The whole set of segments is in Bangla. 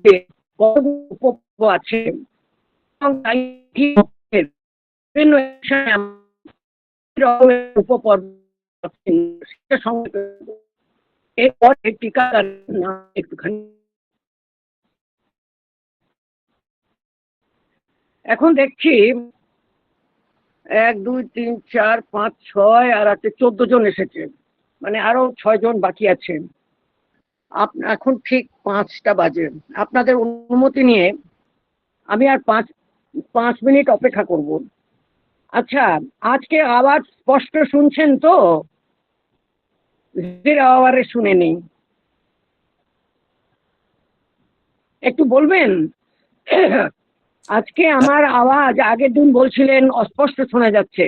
মধ্যে কতগুলো উপ আছে এবং বিভিন্ন রকমের উপপর্ব সেটা সংক্ষেপে এরপর টিকাদান নাম একটুখানি। এখন দেখছি 1 2 3 4 5 6 আর আছে 14 জন এসেছে, মানে আরো 6 জন বাকি আছে। এখন ঠিক 5টা বাজে। আপনাদের অনুমতি নিয়ে আমি আর 5 মিনিট অপেক্ষা করব। আচ্ছা, আজকে আওয়াজ স্পষ্ট শুনছেন তো? আওয়াজে শুনে নেই, একটু বলবেন। আজকে আমার আওয়াজ আগের দিন বলছিলেন অস্পষ্ট শোনা যাচ্ছে,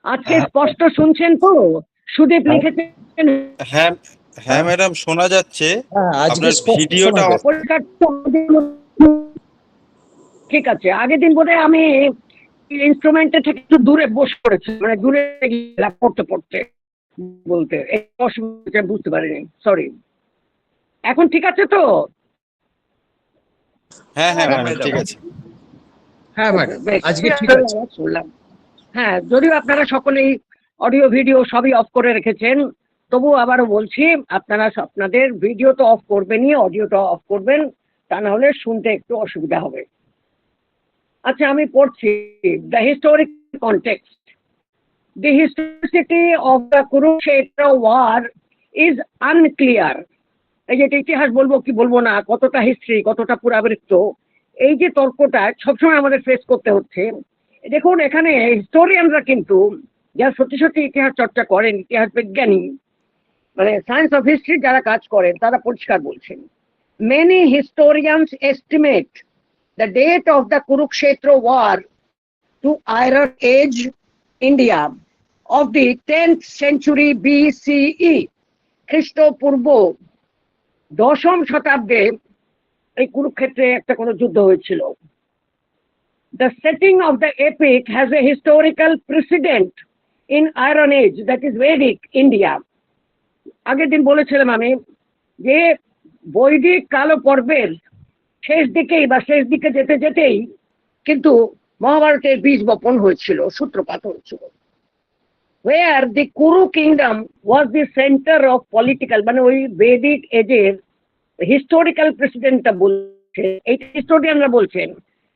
আজকে স্পষ্ট শুনছেন তো? সুদীপ লিখেছেন হ্যাঁ হ্যাঁ ম্যাডাম, শোনা যাচ্ছে। আজকে আপনার স্পষ্ট ভিডিওটা শোনা যাচ্ছে। ঠিক আছে। আগের দিন বোধহয় আমি ইনস্ট্রুমেন্টের থেকে একটু দূরে বসে পড়েছি, মানে দূরে পড়তে পড়তে বলতে এই অসুবিধা বুঝতে পারিনি, সরি। এখন ঠিক আছে তো? হ্যাঁ হ্যাঁ ম্যাডাম, ঠিক আছে। হ্যাঁ ম্যাডাম, আজকে ঠিক আছে। শুনলাম। হ্যাঁ, যদিও আপনারা সকলেই অডিও ভিডিও সবই অফ করে রেখেছেন, তবু আবারও বলছি আপনারা আপনাদের ভিডিও তো অফ করবেনই, অডিওটা অফ করবেন, তা না হলে শুনতে একটু অসুবিধা হবে। আচ্ছা, আমি পড়ছি। The historic context, the historicity of the Kurukshetra war is unclear. এই যে ইতিহাস বলবো কি বলবো না, কতটা হিস্ট্রি কতটা পুরাবৃত্ত, এই যে তর্কটা সবসময় আমাদের ফেস করতে হচ্ছে। দেখুন, এখানে হিস্টোরিয়ানরা কিন্তু যারা সত্যি সত্যি ইতিহাস চর্চা করেন, ইতিহাস বিজ্ঞানী, মানে সায়েন্স অফ হিস্ট্রি যারা কাজ করেন, তারা পরিষ্কার বলছেন, many historians estimate the date of the Kurukshetra war to iron age India of the 10th century BCE, খ্রিস্টপূর্ব 10ম শতাব্দে এই কুরুক্ষেত্রে একটা কোনো যুদ্ধ হয়েছিল। The setting of the epic has a historical precedent in Iron Age, that is Vedic India. আগের দিন বলেছিলাম আমি যে বৈদিক কালো পর্বের শেষ দিকেই বা শেষ দিকে যেতে যেতেই কিন্তু মহাভারতের বীজ বপন হয়েছিল, সূত্রপাত হয়েছিল, where the Kuru kingdom was the center of political, মানে ওই বেদিক এজের হিস্টোরিক্যাল প্রেসিডেন্টটা বলছে, এই হিস্টোরিয়ানরা বলছেন,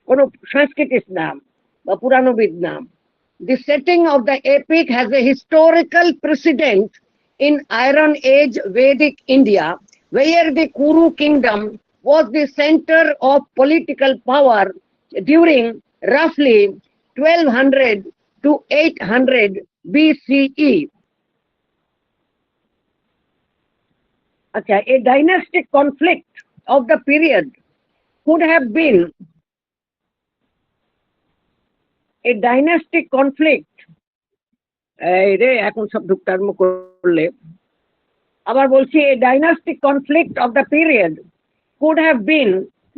কোন সংস্কৃতিস্ট নাম বা পুরাণবিদ নাম। The setting of the epic has a historical precedent in Iron Age Vedic India, where the Kuru kingdom was the center of political power during roughly 1200 to 800 BCE. A dynastic conflict of the period could have been a dynastic conflict. এখন সব ঢুকটার্ম করলে আবার বলছি, a dynastic conflict of the period could have been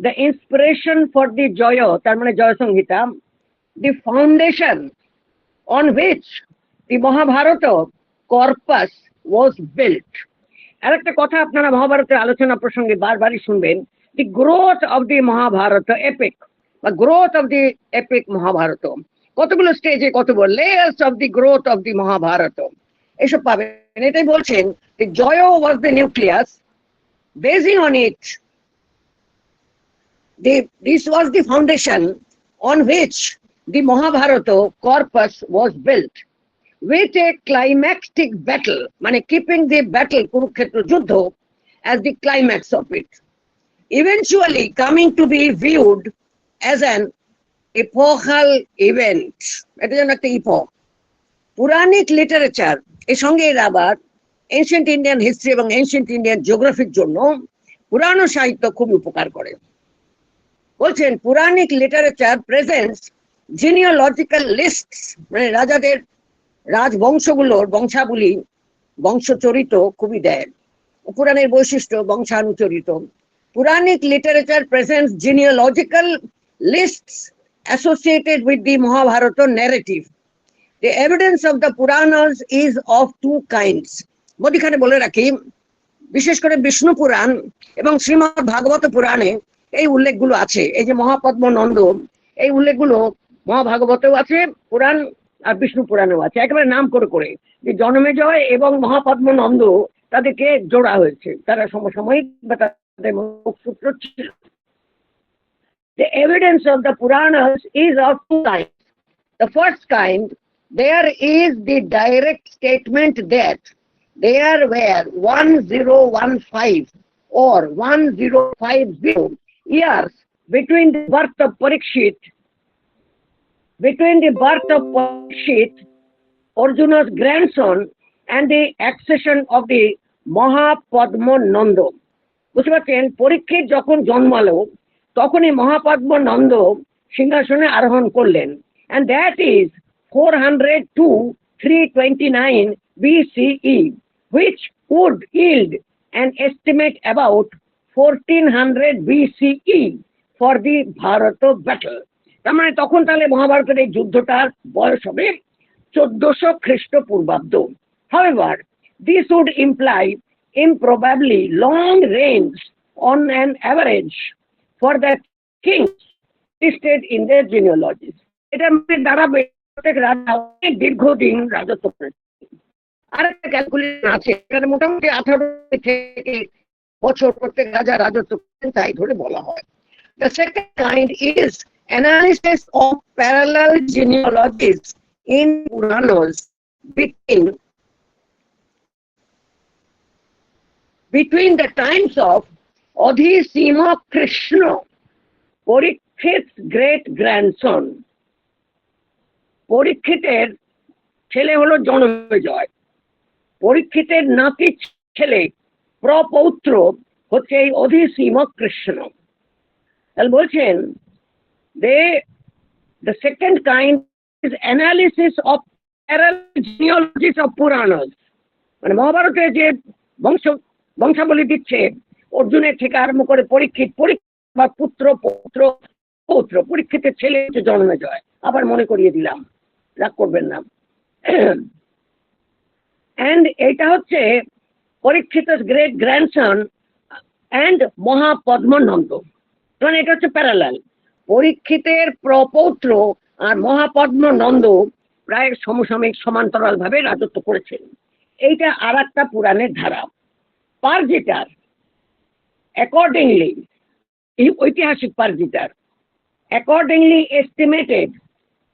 the inspiration for the Jaya, তার মানে জয় সংহিতা, the foundation on which the Mahabharata corpus was built. আরেকটা কথা আপনারা মহাভারতের আলোচনা প্রসঙ্গে বারবারই শুনবেন, the growth of the Mahabharata epic বা growth of the epic Mahabharata, কতগুলো স্টেজে কতগুলো layers of the growth of the Mahabharata এসব পাবেন। এটাই বলছেন, the Jaya was the nucleus, basing on it this was the foundation on which the Mahabharata corpus was built, with a climactic battle, মানে keeping the battle কুরুক্ষেত্র যুদ্ধ as the climax of it, eventually coming to be viewed as an epochal event. এটা যেন একটা epoch. পুরাণিক লিটারেচার এর সঙ্গে এর আবার এনশিয়েন্ট ইন্ডিয়ান হিস্ট্রি এবং এনশিয়েন্ট ইন্ডিয়ান জিওগ্রাফির জন্য পুরাণ সাহিত্য খুব উপকার করে। বলছেন, পুরাণিক লিটারেচার প্রেজেন্টস জিনিওলজিক্যাল লিস্টস, মানে রাজাদের রাজবংশগুলোর বংশাবলী, বংশচরিত খুবই দেয়। পুরাণের বৈশিষ্ট্য বংশানুচরিত। Puranic literature presents genealogical lists associated with the Mahabharata narrative. The evidence of the Puranas is of two kinds. মধ্যখানে বলে রাখি, বিশেষ করে বিষ্ণু পুরাণ এবং শ্রীমদ্ ভাগবত পুরাণে এই উল্লেখগুলো আছে। এই যে মহাপদ্ম নন্দ, এই উল্লেখগুলো মহাভাগবতেও আছে, পুরাণ আর বিষ্ণু পুরাণেও আছে, একেবারে নাম করে করে যে জনমেজয় এবং মহাপদ্ম নন্দ তাদেরকে জোড়া হয়েছে, তারা সমসাময়িক বা তাদের সূত্র ছিল। The evidence of the Puranas is of two kinds. The first kind, there is the direct statement that there were 1015 or 1050 years between the birth of Parikshit, Arjuna's grandson, and the accession of the Mahapadma Nanda. বুঝতে পারছেন, পরীক্ষিত যখন জন্মালো তখনই মহাপদ্ম নন্দ সিংহাসনে আরোহণ করলেন, and that is 400 to 329 BCE, which would yield an estimate about 1400 BCE for the Bharata battle. তার মানে তখন তাহলে মহাভারতের এই যুদ্ধটার বয়স হবে 1400 খ্রিস্টপূর্বাব্দ। However, this would imply improbably long reigns on an average for the kings listed in their genealogies. এটা মানে দাঁড়াবে প্রত্যেক রাজা অনেক দীর্ঘদিন রাজত্ব করেছে। আর একটা ক্যালকুলেশন আছে, এখানে মোটামুটি 18 থেকে বছর প্রত্যেক রাজা রাজত্ব করেন, তাই ধরে বলা হয়। The second kind is analysis of parallel genealogies in Puranas between the times of Adhisima Krishna, Parikshit's great grandson. পরীক্ষিতের ছেলে হলো জনমেজয়, পরীক্ষিতের নাতি ছেলে প্রপৌত্র হচ্ছে এই অধিসীম কৃষ্ণ। তাহলে বলছেন the second kind is analysis of parallel genealogies of Puranas, মানে মহাভারতে যে বংশাবলী দিচ্ছে অর্জুনের থেকে আরম্ভ করে পরীক্ষিত বা পুত্র পৌত্র পৌত্র, পরীক্ষিতের ছেলে হচ্ছে জন্মেজয়। আবার মনে করিয়ে দিলাম, রাগ করবেন না। এন্ড এটা হচ্ছে পরীক্ষিত great grandson and Mahapadma Nanda, মানে এটা হচ্ছে প্যারালাল। পরীক্ষিতের প্রপৌত্র আর মহাপদ্ম নন্দ প্রায় সমসাময়িক সমান্তরাল ভাবে রাজত্ব করেছেন। এইটা আর একটা পুরাণের ধারা। পারজিটার অ্যাকর্ডিংলি, ঐতিহাসিক পারজিটার accordingly estimated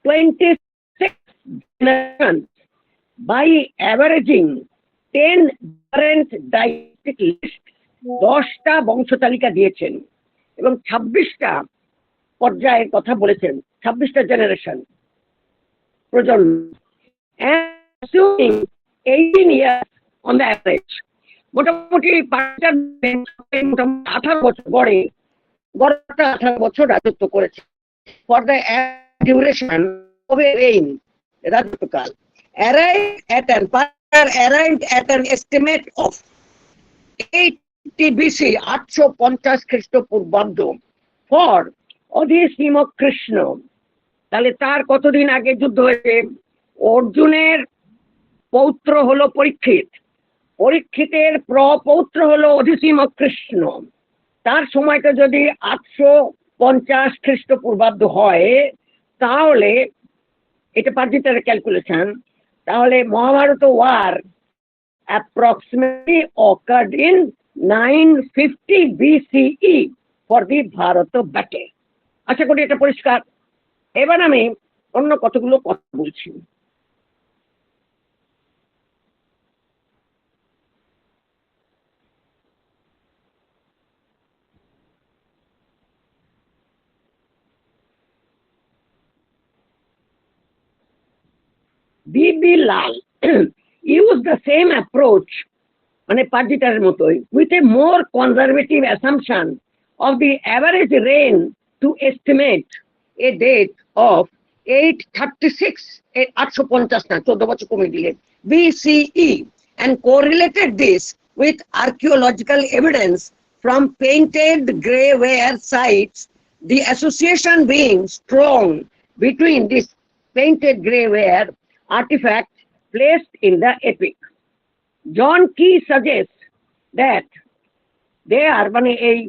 26 generations by averaging 10 different dynastic lists, 10টা বংশ তালিকা দিয়েছেন এবং 26টা পর্যায়ের কথা বলেছেন, 26টা জেনারেশন প্রজন্ম, and assuming 18 years on the average, মোটামুটি 18 বছর গড়ে 18 বছর রাজত্ব করেছে। For the duration of a reign, রাজত্বকাল arrived at an estimate of 80 BC, 850 খ্রিস্টপূর্বাব্দ for অধিসীম কৃষ্ণ। তাহলে তার কতদিন আগে যুদ্ধ হয়েছে? অর্জুনের পৌত্র হলো পরীক্ষিত, পরীক্ষিতের প্রপৌত্র হলো অধিসীম কৃষ্ণ। তার সময়টা যদি 850 খ্রিস্টপূর্বাব্দ হয়, তাহলে এটা পারজিটার ক্যালকুলেশন, তাহলে Mahabharata war approximately occurred in 950 BCE for the Bharata battle. আশা করি এটা পরিষ্কার। এবার আমি অন্য কতগুলো কথা বলছি। B.B. Lal used the same approach, মানে পারজিটারের মতোই, with a more conservative assumption of the average reign to estimate a date of 836, 850 না 14 বছর কমে দিলে BCE, and correlated this with archaeological evidence from painted grey-ware sites, the association being strong between this painted grey-ware artifact placed in the epic. John Key suggests that they are মানে এই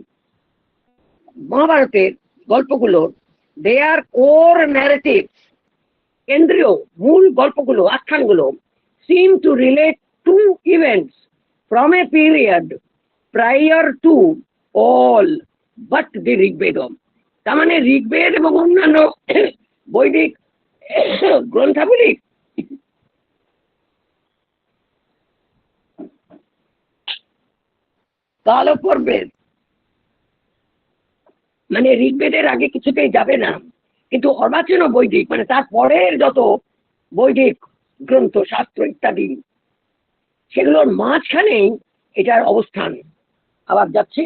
মহাভারতের গল্পগুলোর দে আর কোর ন্যারেটিভ, কেন্দ্রীয় মূল গল্পগুলো, আখ্যানগুলো seem to relate to events from a period prior to all but the Rigveda. তার মানে ঋগ্বেদ এবং অন্যান্য বৈদিক গ্রন্থাবলী কালপর্বের, মানে ঋগ্বেদের আগে কিছুতেই যাবে না, কিন্তু অর্বাচীন বৈদিক মানে তার পরের যত বৈদিক গ্রন্থ শাস্ত্র ইত্যাদি সেগুলোর মাঝখানেই এটার অবস্থান। আবার যাচ্ছে,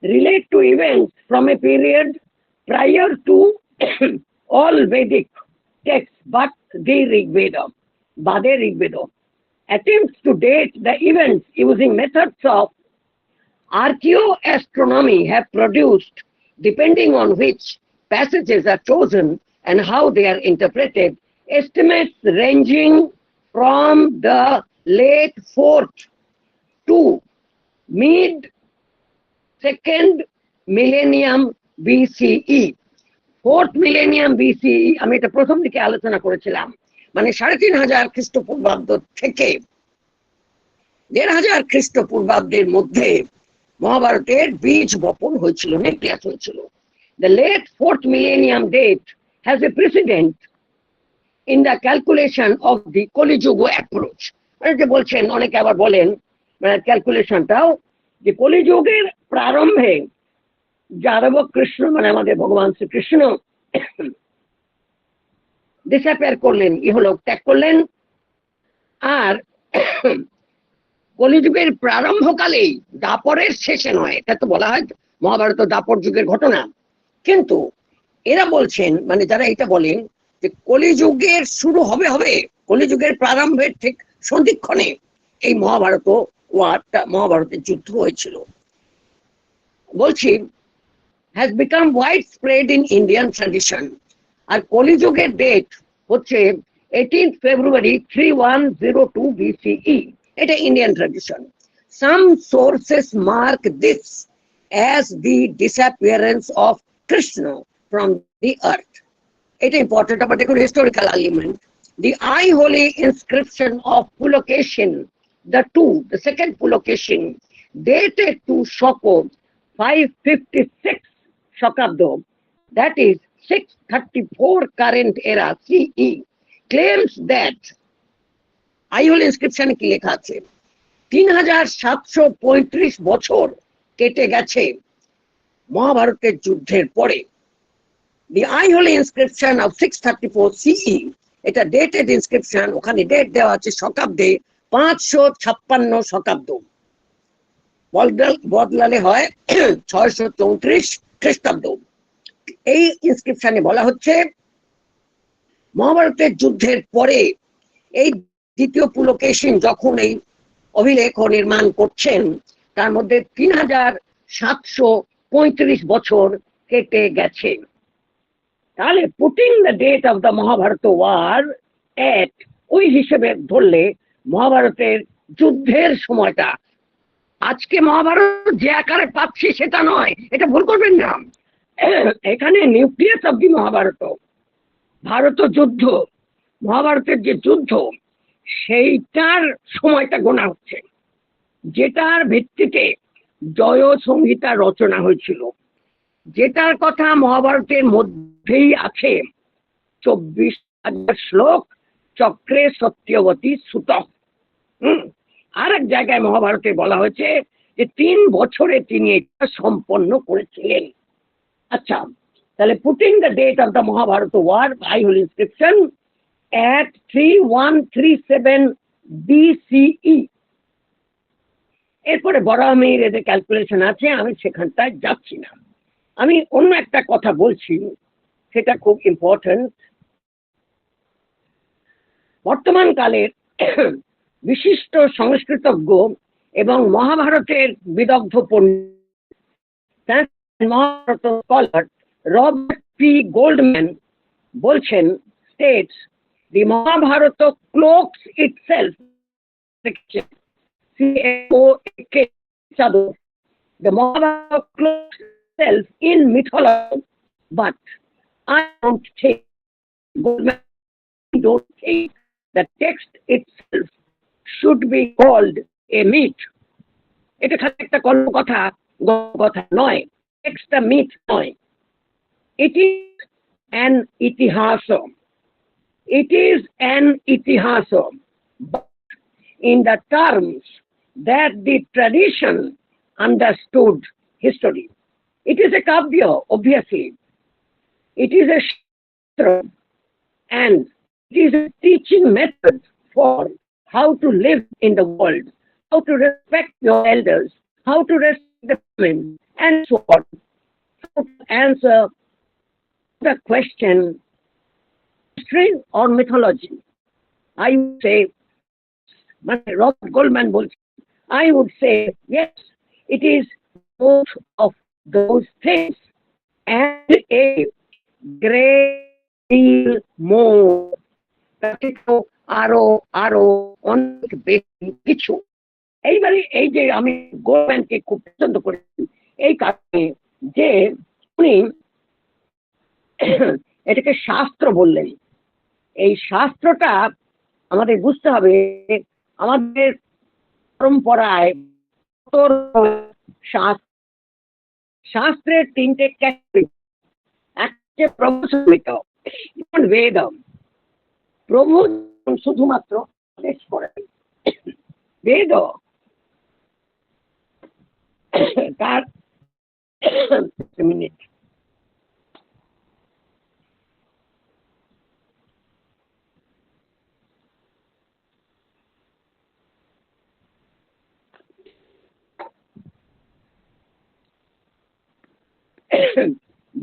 relate to events from a period prior to all Vedic texts but the Rig Veda, Bade Rig Veda, attempts to date the events using methods of archaeoastronomy have produced, depending on which passages are chosen and how they are interpreted, estimates ranging from the late 4th to mid 2nd millennium BCE। 4th millennium BCE আমি এটা প্রথম দিকে আলোচনা করেছিলাম, মানে 3500 খ্রিস্টপূর্বাব্দ থেকে 1500 খ্রিস্টপূর্বাব্দের মধ্যে মহাভারতের বীজ বপন হয়েছিল, নিউক্লিয়াস হয়েছিল। The late 4th millennium date has a precedent in the calculation of the Kali Yuga approach। যে বলছেন, অনেকে আবার বলেন ক্যালকুলেশনটাও যে কলি যুগের প্রারম্ভে যাদব কৃষ্ণ মানে আমাদের ভগবান শ্রীকৃষ্ণ ডিসঅ্যাপিয়ার করলেন, ইহলোক ত্যাগ করলেন, আর কলিযুগের প্রারম্ভকালেই, দাপরের শেষে নয়, এটা তো বলা হয় মহাভারত দাপর যুগের ঘটনা, কিন্তু এরা বলছেন মানে যারা এটা বলেন যে কলিযুগের শুরু হবে কলিযুগের প্রারম্ভের ঠিক সন্ধিক্ষণে এই মহাভারতের যুদ্ধ হয়েছিল। বলছি has become widespread in Indian tradition, আর কলিযুগের ডেট হচ্ছে 18th February 3102 BCE, এটা Indian tradition. Some sources mark this as the disappearance of Krishna from the earth। এটা ইম্পর্টেন্ট, আবার দেখুন historical argument. The eye holy inscription of Pulakeshin, the second Pulakeshin, dated to Shoko 556 Shakabdo, that is 634 current era CE, claims that eye holy inscription কি লেখা আছে 3735 বছর কেটে গেছে মহাভারতের যুদ্ধের পরে। The eye holy inscription of 634 CE, এটা ডেটেড ইনস্ক্রিপশন, ওখানে ডেট দেওয়া আছে শকাব্দে 556 শকাব্দ, বদলালে হয় 634 খ্রিস্টাব্দ। এই ইনস্ক্রিপশনে বলা হচ্ছে মহাভারতের যুদ্ধের পরে এই দ্বিতীয় পুলকেশিন যখন এই অভিলেখ নির্মাণ করছেন তার মধ্যে 3735 বছর কেটে গেছে। তাহলে putting the date of the Mahabharata war at ওই হিসেবে ধরলে মহাভারতের যুদ্ধের সময়টা, আজকে মহাভারত যে আকারে পাচ্ছি সেটা নয়, এটা ভুল করবেন না। এখানে nucleus of the Mahabharata, Bharata যুদ্ধ, মহাভারতের যে যুদ্ধ সেইটার সময়টা গোনা হচ্ছে, যেটার ভিত্তিতে জয় সংহিতা রচনা হয়েছিল, যেটার কথা মহাভারতের মধ্যেই আছে 24,000 শ্লোক, চক্রে সত্যবতী সুত। আর এক জায়গায় মহাভারতে বলা হয়েছে যে 3 বছরে তিনি এটা সম্পন্ন করেছিলেন। আচ্ছা, তাহলে putting the date of the Mahabharata war by Aihole inscription at 3137 BCE। এরপরে বরাহমির এদের ক্যালকুলেশন আছে, আমি সেখানটায় যাচ্ছি না। আমি অন্য একটা কথা বলছি, সেটা খুব ইম্পর্টেন্ট। বর্তমান কালের বিশিষ্ট সংস্কৃতজ্ঞ এবং মহাভারতের বিদগ্ধ পণ্ডিত Mahabharata scholar Robert P Goldman বলছেন, states the Mahabharata cloaks itself The Mahabharata clothes itself in mythology, but I don't think, Goldman don't think the text itself should be called a myth. এটা খালি একটা কল্পকথা কথা নয়, টেক্সটটা মিথ নয়। It is an itihasam. It is an itihasam, but in the terms that the tradition understood history. It is a kavya, obviously. It is a shastra, and it is a teaching method for how to live in the world, how to respect your elders, how to respect the women, and so on. So to answer the question, history or mythology, I would say, Robert Goldman would, I would say, yes, it is both of those things and a great deal more. আরো আরো অনেক বেশি কিছু। এইবারে এই যে আমি গোল্ডম্যানকে খুব পছন্দ করেছি এই কারণে যে উনি এটাকে শাস্ত্র বললেন। এই শাস্ত্রটা আমাদের বুঝতে হবে, আমাদের পরম্পরায় শাস্ত্রের তিনটে ক্যাটাগরি। একটা প্রভু সংহিত, বেদ। প্রভু শুধুমাত্র আদেশ করেন, বেদ তার মিনিট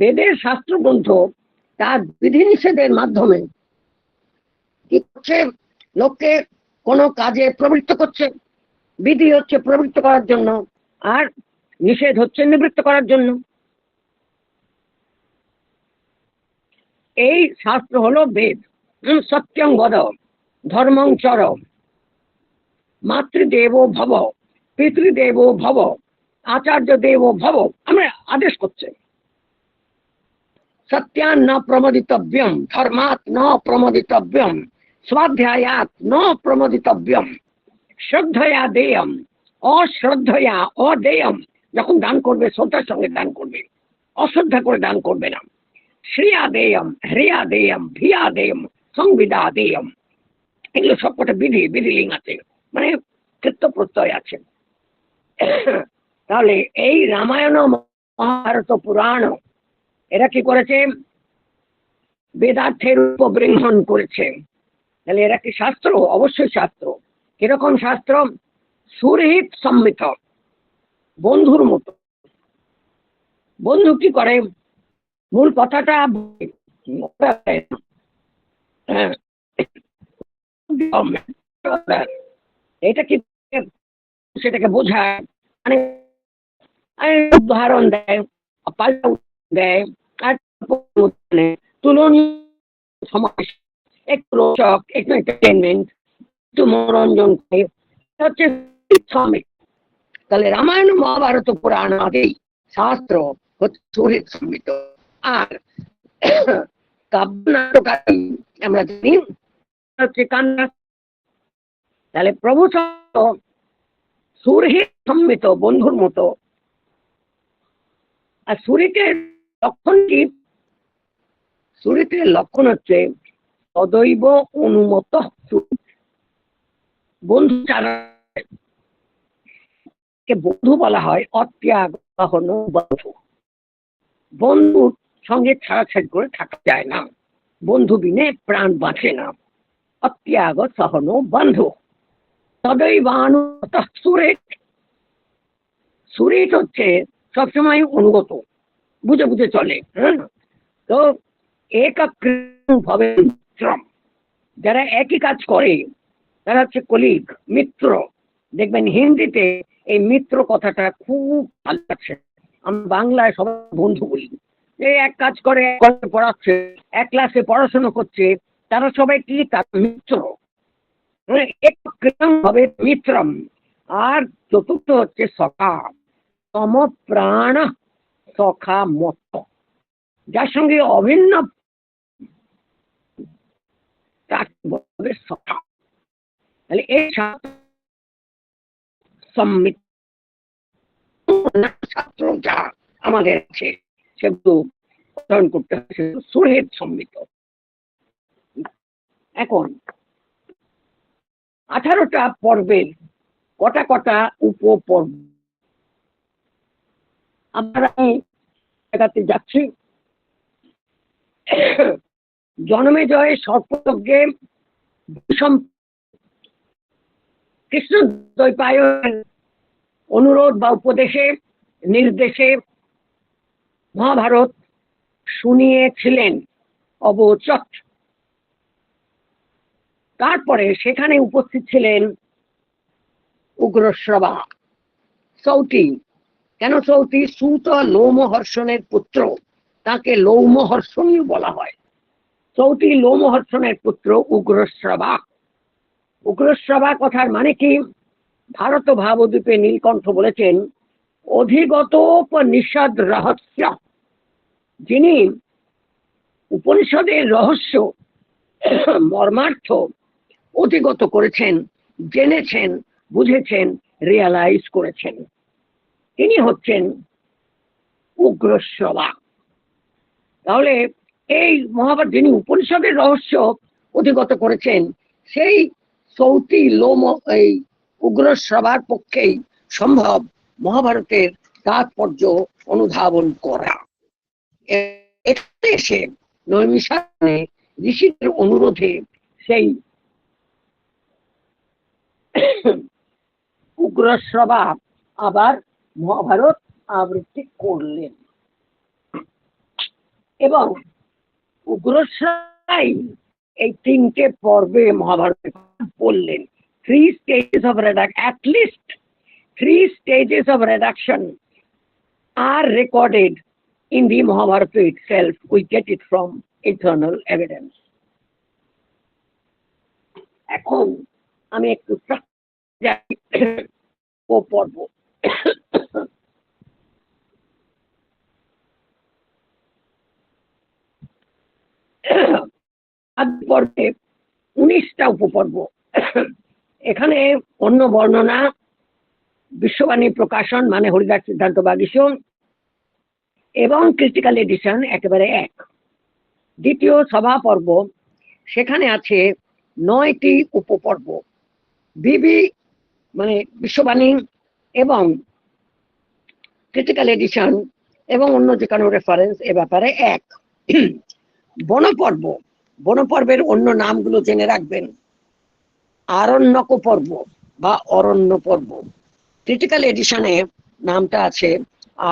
বেদের শাস্ত্র গ্রন্থ তার বিধিনিষেধের মাধ্যমে কি করছে, লোককে কোনো কাজে প্রবৃত্ত করছে। বিধি হচ্ছে প্রবৃত্ত করার জন্য, আর নিষেধ হচ্ছে নিবৃত্ত করার জন্য। এই শাস্ত্র হলো বেদ। সত্যং বদ, ধর্মং চর, মাতৃদেব ভব, পিতৃদেব ভব, আচার্য দেব ভব, আমরা আদেশ করছে। সত্যান ন প্রমোদিতব্যম, ধর্মাৎ ন প্রমোদিতব্যম, স্বাধ্যায়াৎ ন প্রমোদিতব্যম, শ্রদ্ধয়া দেয়ম, অশ্রদ্ধয়া অদেয়ম। যখন দান করবে শ্রদ্ধার সঙ্গে দান করবে, অশ্রদ্ধা করে দান করবে না। শ্রিয়া দেয়ম, হ্রিয়া দেয়ম, ভিয়া দেয়ম, সংবিদা দেয়ম। এগুলো সবকটা বিধি, বিধিলিঙ্গ আছে, মানে ক্ষেত্র প্রত্যয় আছে। তাহলে এই রামায়ণ, মহাভারত, পুরাণ এরা কি করেছে, বেদার্থের উপবৃংহণ করেছে। তাহলে এরা কি শাস্ত্র? অবশ্যই শাস্ত্র। কিরকম শাস্ত্র? সুরহিত সম্মিত, বন্ধুর মতো। বন্ধু কি করে, মূল কথাটা এটা কি সেটাকে বোঝায়, মানে উদাহরণ দেয়, পাল্টা দেয়, আর তুলনীয় সমাজ, একটু রোচক, একটু এন্টারটেনমেন্ট, একটু মনোরঞ্জন করে হচ্ছে শ্রমিক। তাহলে রামায়ণ, মহাভারত, পুরাণ আদি শাস্ত্র হচ্ছে সুরিত সম্মিত। আর কাব্য নাটক আমরা জানি হচ্ছে কান্না। তাহলে প্রভু সুরহিত সম্মিত, বন্ধুর মতো। আর সুরিতের লক্ষণ কি? সুরিতের লক্ষণ হচ্ছে সদৈব অনুমত বন্ধু। ছাড়া বন্ধু বলা হয় অত্যাগ সহন বন্ধু। বন্ধুর সঙ্গে ছাড়াছাড়ি করে থাকা যায় না, বন্ধু বিনে প্রাণ বাঁচে না। অত্যাগ সহন বন্ধু, সদৈবানুগত সুরেট। সুরেট হচ্ছে সবসময় অনুগত, বুঝে বুঝে চলে। হ্যাঁ, তো একভাবে মিত্রম, যারা একই কাজ করে তারা হচ্ছে কলিগ, মিত্র। দেখবেন হিন্দিতে এই মিত্র কথাটা খুব ভালো লাগছে। আমি বাংলায় সবাই বন্ধু বলি। এই এক কাজ করে, পড়াচ্ছে, এক ক্লাসে পড়াশোনা করছে, তারা সবাই কি, তার মিত্র। হবে মিত্রম। আর চতুর্থ হচ্ছে সখা। তম প্রাণ সখা মত, যার সঙ্গে অভিন্ন তাকে বলবে সখা। তাহলে এই সম্মিত ছাত্র যা আমাদের আছে সেগুলো অধ্যয়ন করতে হবে, সেগুলো সুরের সম্মিত। এখন 18টা পর্বের কটা কটা উপপর্ব আমরা দেখাতে যাচ্ছি। জনমেজয় সর্পযজ্ঞে কৃষ্ণ দ্বৈপায়নের অনুরোধ বা উপদেশে নির্দেশে মহাভারত শুনিয়েছিলেন অবচট। তারপরে সেখানে উপস্থিত ছিলেন উগ্রশ্রবা, সৌতি। কেন সৌতি? সুত লোমহর্ষণের পুত্র, তাকে লৌমহর্ষণীয় বলা হয়। সৌতি লোমহর্ষণের পুত্র উগ্রশ্রবা। উগ্রশ্রবা কথার মানে কি? ভারত ভাবদ্বীপে নীলকণ্ঠ বলেছেন, অধিগতোপনিষদ রহস্য, যিনি উপনিষদের রহস্য মর্মার্থ অধিগত করেছেন, জেনেছেন, বুঝেছেন, রিয়ালাইজ করেছেন, তিনি হচ্ছেন উগ্রশ্রবা। তাহলে এই মহাভারত যিনি উপনিষদের রহস্য অধিগত করেছেন, সেই সৌতি লোম এই উগ্রশ্রবার পক্ষেই সম্ভব মহাভারতের তাৎপর্য অনুধাবন করা। এখানে এসে নৈমিষারণ্যে ঋষিদের অনুরোধে সেই উগ্রশ্রবা আবার মহাভারত আবৃত্তি করলেন এবং উগ্রশ্রবাই এই 3টে পর্বে মহাভারত বললেন। 3 stages of reduction, at least 3 stages of reduction are recorded in the Mahabharata itself. We get it from eternal evidence. এখন আমি একটু যাই ও পর্ব। পর্বে 19টা উপপর্ব। এখানে অন্য বর্ণনা বিশ্ববাণী প্রকাশন মানে হরিদাস সিদ্ধান্ত বাগীশ এবং ক্রিটিক্যাল এডিশন একেবারে এক। দ্বিতীয় সভা পর্ব, সেখানে আছে 9টি উপপর্ব। বিবি মানে বিশ্ববাণী এবং ক্রিটিক্যাল এডিশন এবং অন্য যে কোনো রেফারেন্স এ ব্যাপারে এক। বনপর্ব, বনপর্বের অন্য নামগুলো জেনে রাখবেন। আরণ্যক পর্ব বা অরণ্য পর্ব, ক্রিটিক্যাল এডিশনে নামটা আছে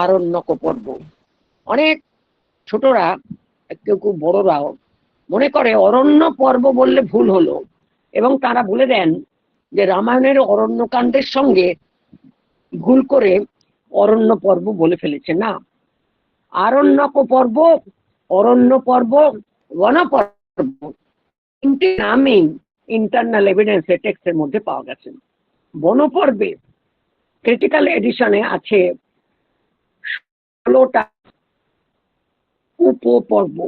আরণ্যক পর্ব। অনেক ছোটরা, কেউ কেউ বড়রাও মনে করে অরণ্য পর্ব বললে ভুল হলো এবং তারা বলে দেন যে রামায়ণের অরণ্যকাণ্ডের সঙ্গে ভুল করে অরণ্য পর্ব বলে ফেলেছে। না, আরণ্যক পর্ব, অরণ্য পর্ব, বন পর্ব, 3টে নামই ইন্টারনাল এভিডেন্স টেক্সটের মধ্যে পাওয়া গেছে। বনপর্বে ক্রিটিক্যাল এডিশনে আছে 16টা উপপর্ব,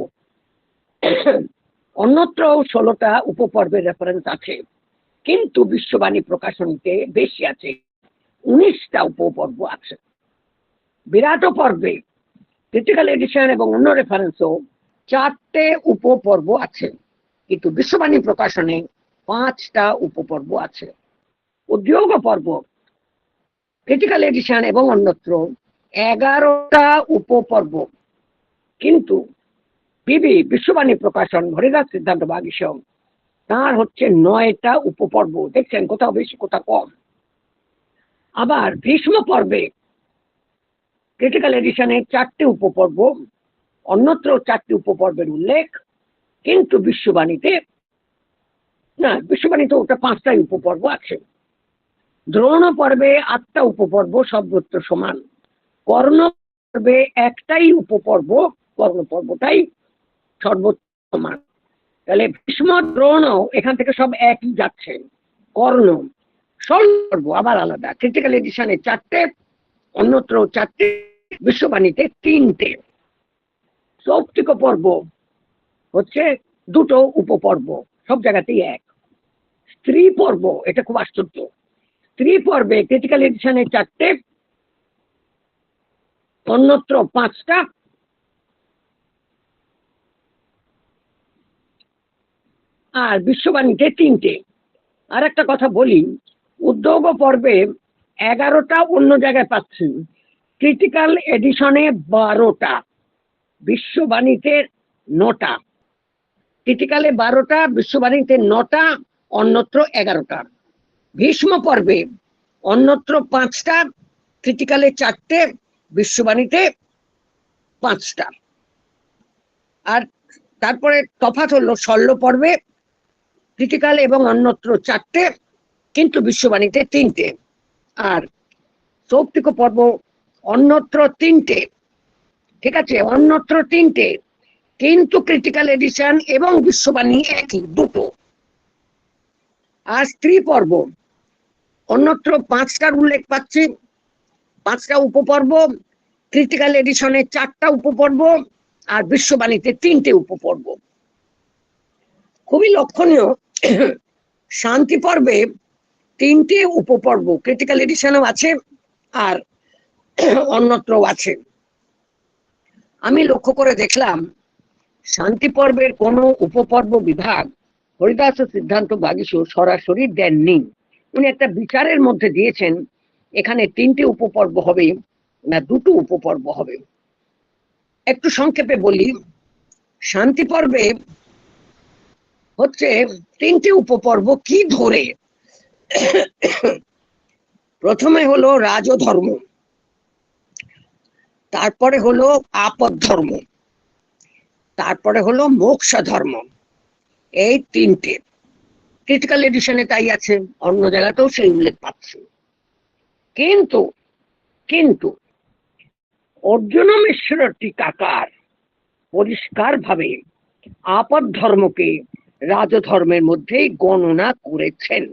অন্যত্র 16টা উপপর্বের রেফারেন্স আছে, কিন্তু বিশ্ববাণী প্রকাশনীতে বেশি আছে, 19টা উপপর্ব আছে। বিরাট পর্বে ক্রিটিক্যাল এডিশন এবং অন্য রেফারেন্সও 4টে উপপর্ব আছে, কিন্তু বিশ্ববাণী প্রকাশনে 5টা উপপর্ব আছে। উদ্যোগ পর্ব ক্রিটিক্যাল এডিশন এবং অন্যত্র 11টা উপপর্ব, কিন্তু বিশ্ববাণী প্রকাশন হরিদাস সিদ্ধান্ত বাগীশ তার হচ্ছে 9টা উপপর্ব। দেখছেন, কোথাও বেশি কোথাও কম। আবার ভীষ্ম পর্বে ক্রিটিক্যাল এডিশনে 4টে উপপর্ব, অন্যত্র 4টে উপপর্বের উল্লেখ, কিন্তু বিশ্ববাণীতে না, বিশ্ববাণীতে ওটা 5টাই উপপর্ব আছে। দ্রোণ পর্বে 8টা উপপর্ব, সর্বত্র সমান। কর্ণ পর্বে 1টাই উপপর্ব, কর্ণ পর্বটাই সর্বত্র সমান। তাহলে ভীষ্ম দ্রোণ এখান থেকে সব একই যাচ্ছে। কর্ণ পর্ব আবার আলাদা, ক্রিটিক্যাল এডিশনে 4টে, অন্যত্র 4টে, বিশ্ববাণীতে 3টে। সৌপ্তিক পর্ব হচ্ছে 2টো উপপর্ব, সব জায়গাতেই এক। স্ত্রী পর্ব, এটা খুব আশ্চর্য, স্ত্রী পর্বে ক্রিটিক্যাল এডিশনে 4টে, অন্যত্র 5টা, আর বিশ্ববাণীতে 3টে। আর একটা কথা বলি, উদ্যোগ পর্বে 11টা অন্য জায়গায় পাচ্ছি, ক্রিটিক্যাল এডিশনে 12টা, বিশ্ববাণীতে 9টা। ক্রিটিক্যালে 12টা, বিশ্ববাণীতে 9টা, অন্যত্র 11টা। ভীষ্ম পর্বে অন্যত্র 5টা, ক্রিটিক্যালে 4টে, বিশ্ববাণীতে 5টা। আর তারপরে তফাৎ হলো শল্য পর্বে ক্রিটিক্যাল এবং অন্যত্র 4টে, কিন্তু বিশ্ববাণীতে 3টে। আর সৌপ্তিক পর্ব অন্যত্র 3টে, ঠিক আছে, অন্যত্র 3টে, কিন্তু ক্রিটিক্যাল এডিশন এবং বিশ্ববাণী একই, 2টো। আর স্ত্রী পর্ব অন্যত্র 5টার উল্লেখ পাচ্ছি, 5টা উপপর্ব, ক্রিটিক্যাল এডিশনে 4টা উপপর্ব, আর বিশ্ববাণীতে 3টে উপপর্ব। খুবই লক্ষণীয়, শান্তি পর্বে 3টে উপপর্ব, ক্রিটিক্যাল এডিশনও আছে আর অন্যত্রও আছে। আমি লক্ষ্য করে দেখলাম শান্তি পর্বের কোনো উপপর্ব বিভাগ হরিদাস ও সিদ্ধান্ত বাগীশ সরাসরি দেননি। উনি একটা বিচারের মধ্যে দিয়েছেন এখানে 3টে উপপর্ব হবে না 2টো উপপর্ব হবে। একটু সংক্ষেপে বলি, শান্তি পর্বে হচ্ছে 3টে উপপর্ব কি ধরে। প্রথমে হলো রাজধর্ম, তারপরে হলো আপদ ধর্ম, তারপরে হলো মোক্ষ ধর্ম। এই 3টে ক্রিটিক্যাল এডিশনে তাই আছে, অন্য জায়গাতেও সেই উল্লেখ পাচ্ছে। কিন্তু কিন্তু অর্জুন মিশ্র টিকাকার পরিষ্কার ভাবে আপদ ধর্মকে রাজধর্মের মধ্যেই গণনা করেছেন।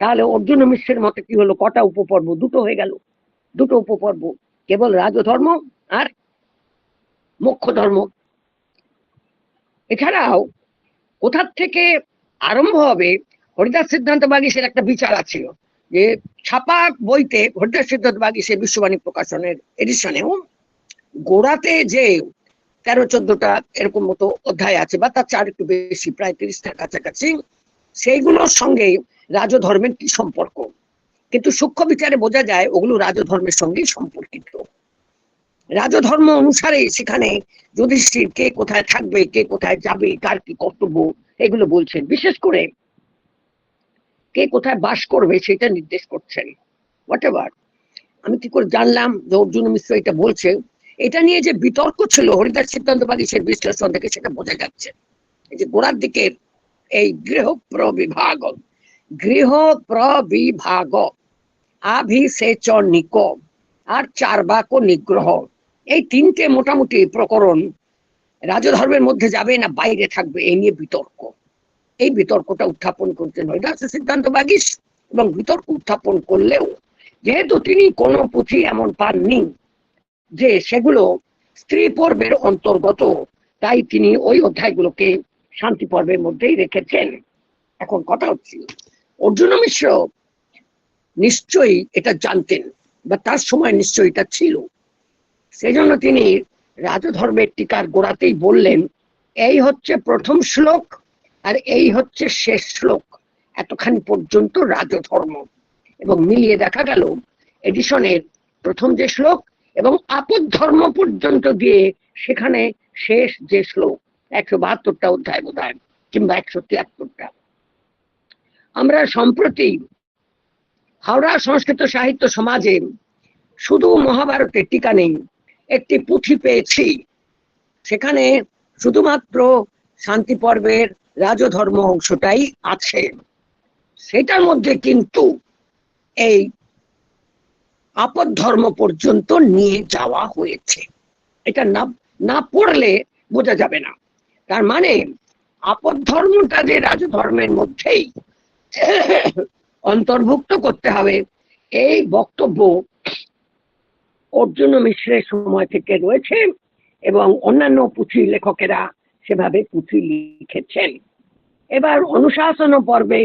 তাহলে অর্জুন মিশ্রের মতে কি হলো, কটা উপপর্ব? 2টো হয়ে গেল, 2টো উপপর্ব, কেবল রাজধর্ম আর মোক্ষ ধর্ম। এছাড়াও কোথার থেকে আরম্ভ হবে, হরিদাস সিদ্ধান্ত বাগীশের একটা বিচার আছে যে ছাপা বইতে হরিদাস সিদ্ধান্ত বাগীশের বিশ্ববাণী প্রকাশনের এডিশনেও গোড়াতে যে 13-14টা এরকম মতো অধ্যায় আছে, বা তার 4 একটু বেশি, প্রায় 30টার কাছাকাছি, সেইগুলোর সঙ্গে রাজধর্মের কি সম্পর্ক, কিন্তু সূক্ষ্ম বিচারে বোঝা যায় ওগুলো রাজধর্মের সঙ্গেই সম্পর্কিত। রাজধর্ম অনুসারে সেখানে যুধিষ্ঠির কে কোথায় থাকবে, কে কোথায় যাবে, কার কি কর্তব্য, এগুলো বলছেন। বিশেষ করে কে কোথায় বাস করবে সেটা নির্দেশ করছেন। হোয়াটএভার, আমি কি করে জানলাম যে অর্জুন মিশ্র এটা বলছে? এটা নিয়ে যে বিতর্ক ছিল হরিদাস সিদ্ধান্ত বাগীশের বিশ্লেষণ থেকে সেটা বোঝা যাচ্ছে। এই যে গোড়ার দিকের এই গৃহ প্রবিভাগ, আভিষেচনিক আর চার্বাক নিগ্রহ, এই 3টে মোটামুটি প্রকরণ রাজধর্মের মধ্যে যাবে না বাইরে থাকবে, এই নিয়ে বিতর্ক। এই বিতর্কটা উত্থাপন করতেন হরিদাস সিদ্ধান্ত বাগীশ, এবং বিতর্ক উত্থাপন করলেও যেহেতু তিনি কোনো পুঁথি এমন পাননি যে সেগুলো স্ত্রী পর্বের অন্তর্গত, তাই তিনি ওই অধ্যায়গুলোকে শান্তি পর্বের মধ্যেই রেখেছেন। এখন কথা হচ্ছে, অর্জুন মিশ্র নিশ্চয়ই এটা জানতেন, বা তার সময় নিশ্চয়ই এটা ছিল, সেজন্য তিনি রাজধর্মের টিকার গোড়াতেই বললেন এই হচ্ছে প্রথম শ্লোক আর এই হচ্ছে শেষ শ্লোক, এতখানি পর্যন্ত রাজধর্ম। এবং মিলিয়ে দেখা গেল এডিশনের প্রথম যে শ্লোক এবং আপদ ধর্ম পর্যন্ত দিয়ে সেখানে শেষ যে শ্লোক, 172টা অধ্যায় বোধ হয়, কিংবা 173টা। আমরা সম্প্রতি হাওড়া সংস্কৃত সাহিত্য সমাজে শুধু মহাভারতের টিকা নেই একটি পুঁথি পেয়েছি, সেখানে শুধুমাত্র শান্তি পর্বের রাজধর্ম অংশটাই আছে। সেটার মধ্যে কিন্তু এই আপদ ধর্ম পর্যন্ত নিয়ে যাওয়া হয়েছে। এটা না পড়লে বোঝা যাবে না। তার মানে আপদ ধর্মটা যে রাজধর্মের মধ্যেই অন্তর্ভুক্ত করতে হবে, এই বক্তব্য অর্জুন মিশ্রের সময় থেকে রয়েছে এবং অন্যান্য পুঁথি লেখকেরা সেভাবে পুঁথি লিখেছেন। এবার অনুশাসন পর্বে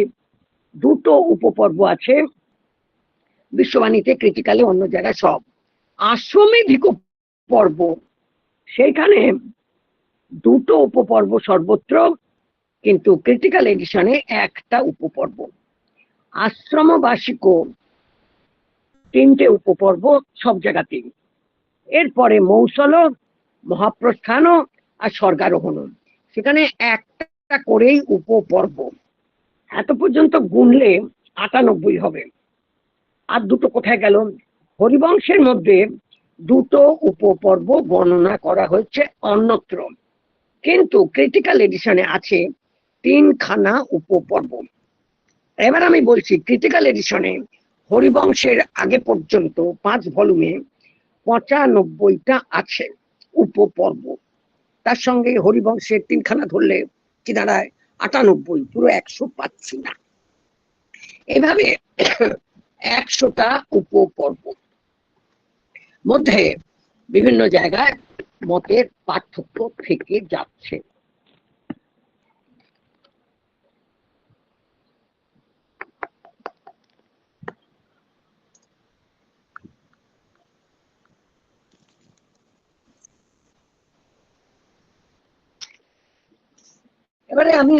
দুটো উপপর্ব আছে, বিশ্ববাণীতে, ক্রিটিক্যালে, অন্য জায়গায় সব। আশ্রমেধিক পর্ব, সেইখানে দুটো উপপর্ব সর্বত্র, কিন্তু ক্রিটিক্যাল এডিশনে একটা উপপর্ব। আশ্রমবাসিক তিনটে উপপর্ব সব জায়গাতেই। এরপরে মৌসল, মহাপ্রস্থান আর স্বর্গারোহণ, সেখানে একটা করেই উপপর্ব। এত পর্যন্ত গুনলে 98 হবে। আর দুটো কোথায় গেল? হরিবংশের মধ্যে দুটো উপপর্ব গণনা করা হয়েছে অন্যত্র, কিন্তু ক্রিটিক্যাল এডিশনে আছে 3খানা উপপর্ব। এবার আমি বলছি, ক্রিটিক্যাল এডিশনে হরিবংশের আগে পর্যন্ত 5 ভলিউমে 95টা আছে উপপর্ব। তার সঙ্গে হরিবংশের 3খানা ধরলে কি দাঁড়ায়? 98, পুরো 100 পাচ্ছি না। এভাবে 100টা উপপর্ব মধ্যে বিভিন্ন জায়গায় মতের পার্থক্য থেকে যাচ্ছে। এবারে আমি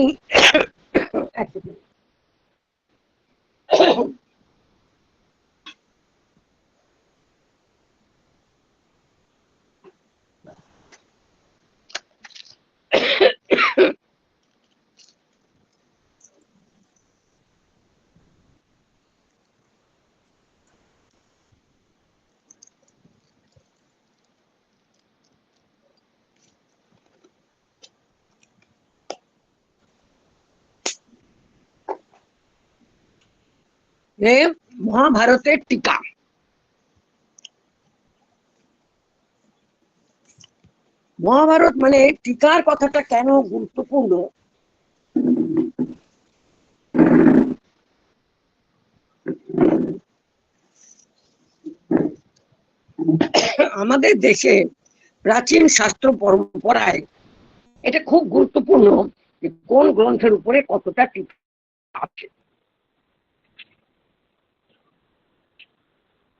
মহাভারতের টিকা। মহাভারত মানে টিকার কথাটা কেন গুরুত্বপূর্ণ? আমাদের দেশে প্রাচীন শাস্ত্র পরম্পরায় এটা খুব গুরুত্বপূর্ণ যে কোন গ্রন্থের উপরে কতটা টিকা আছে।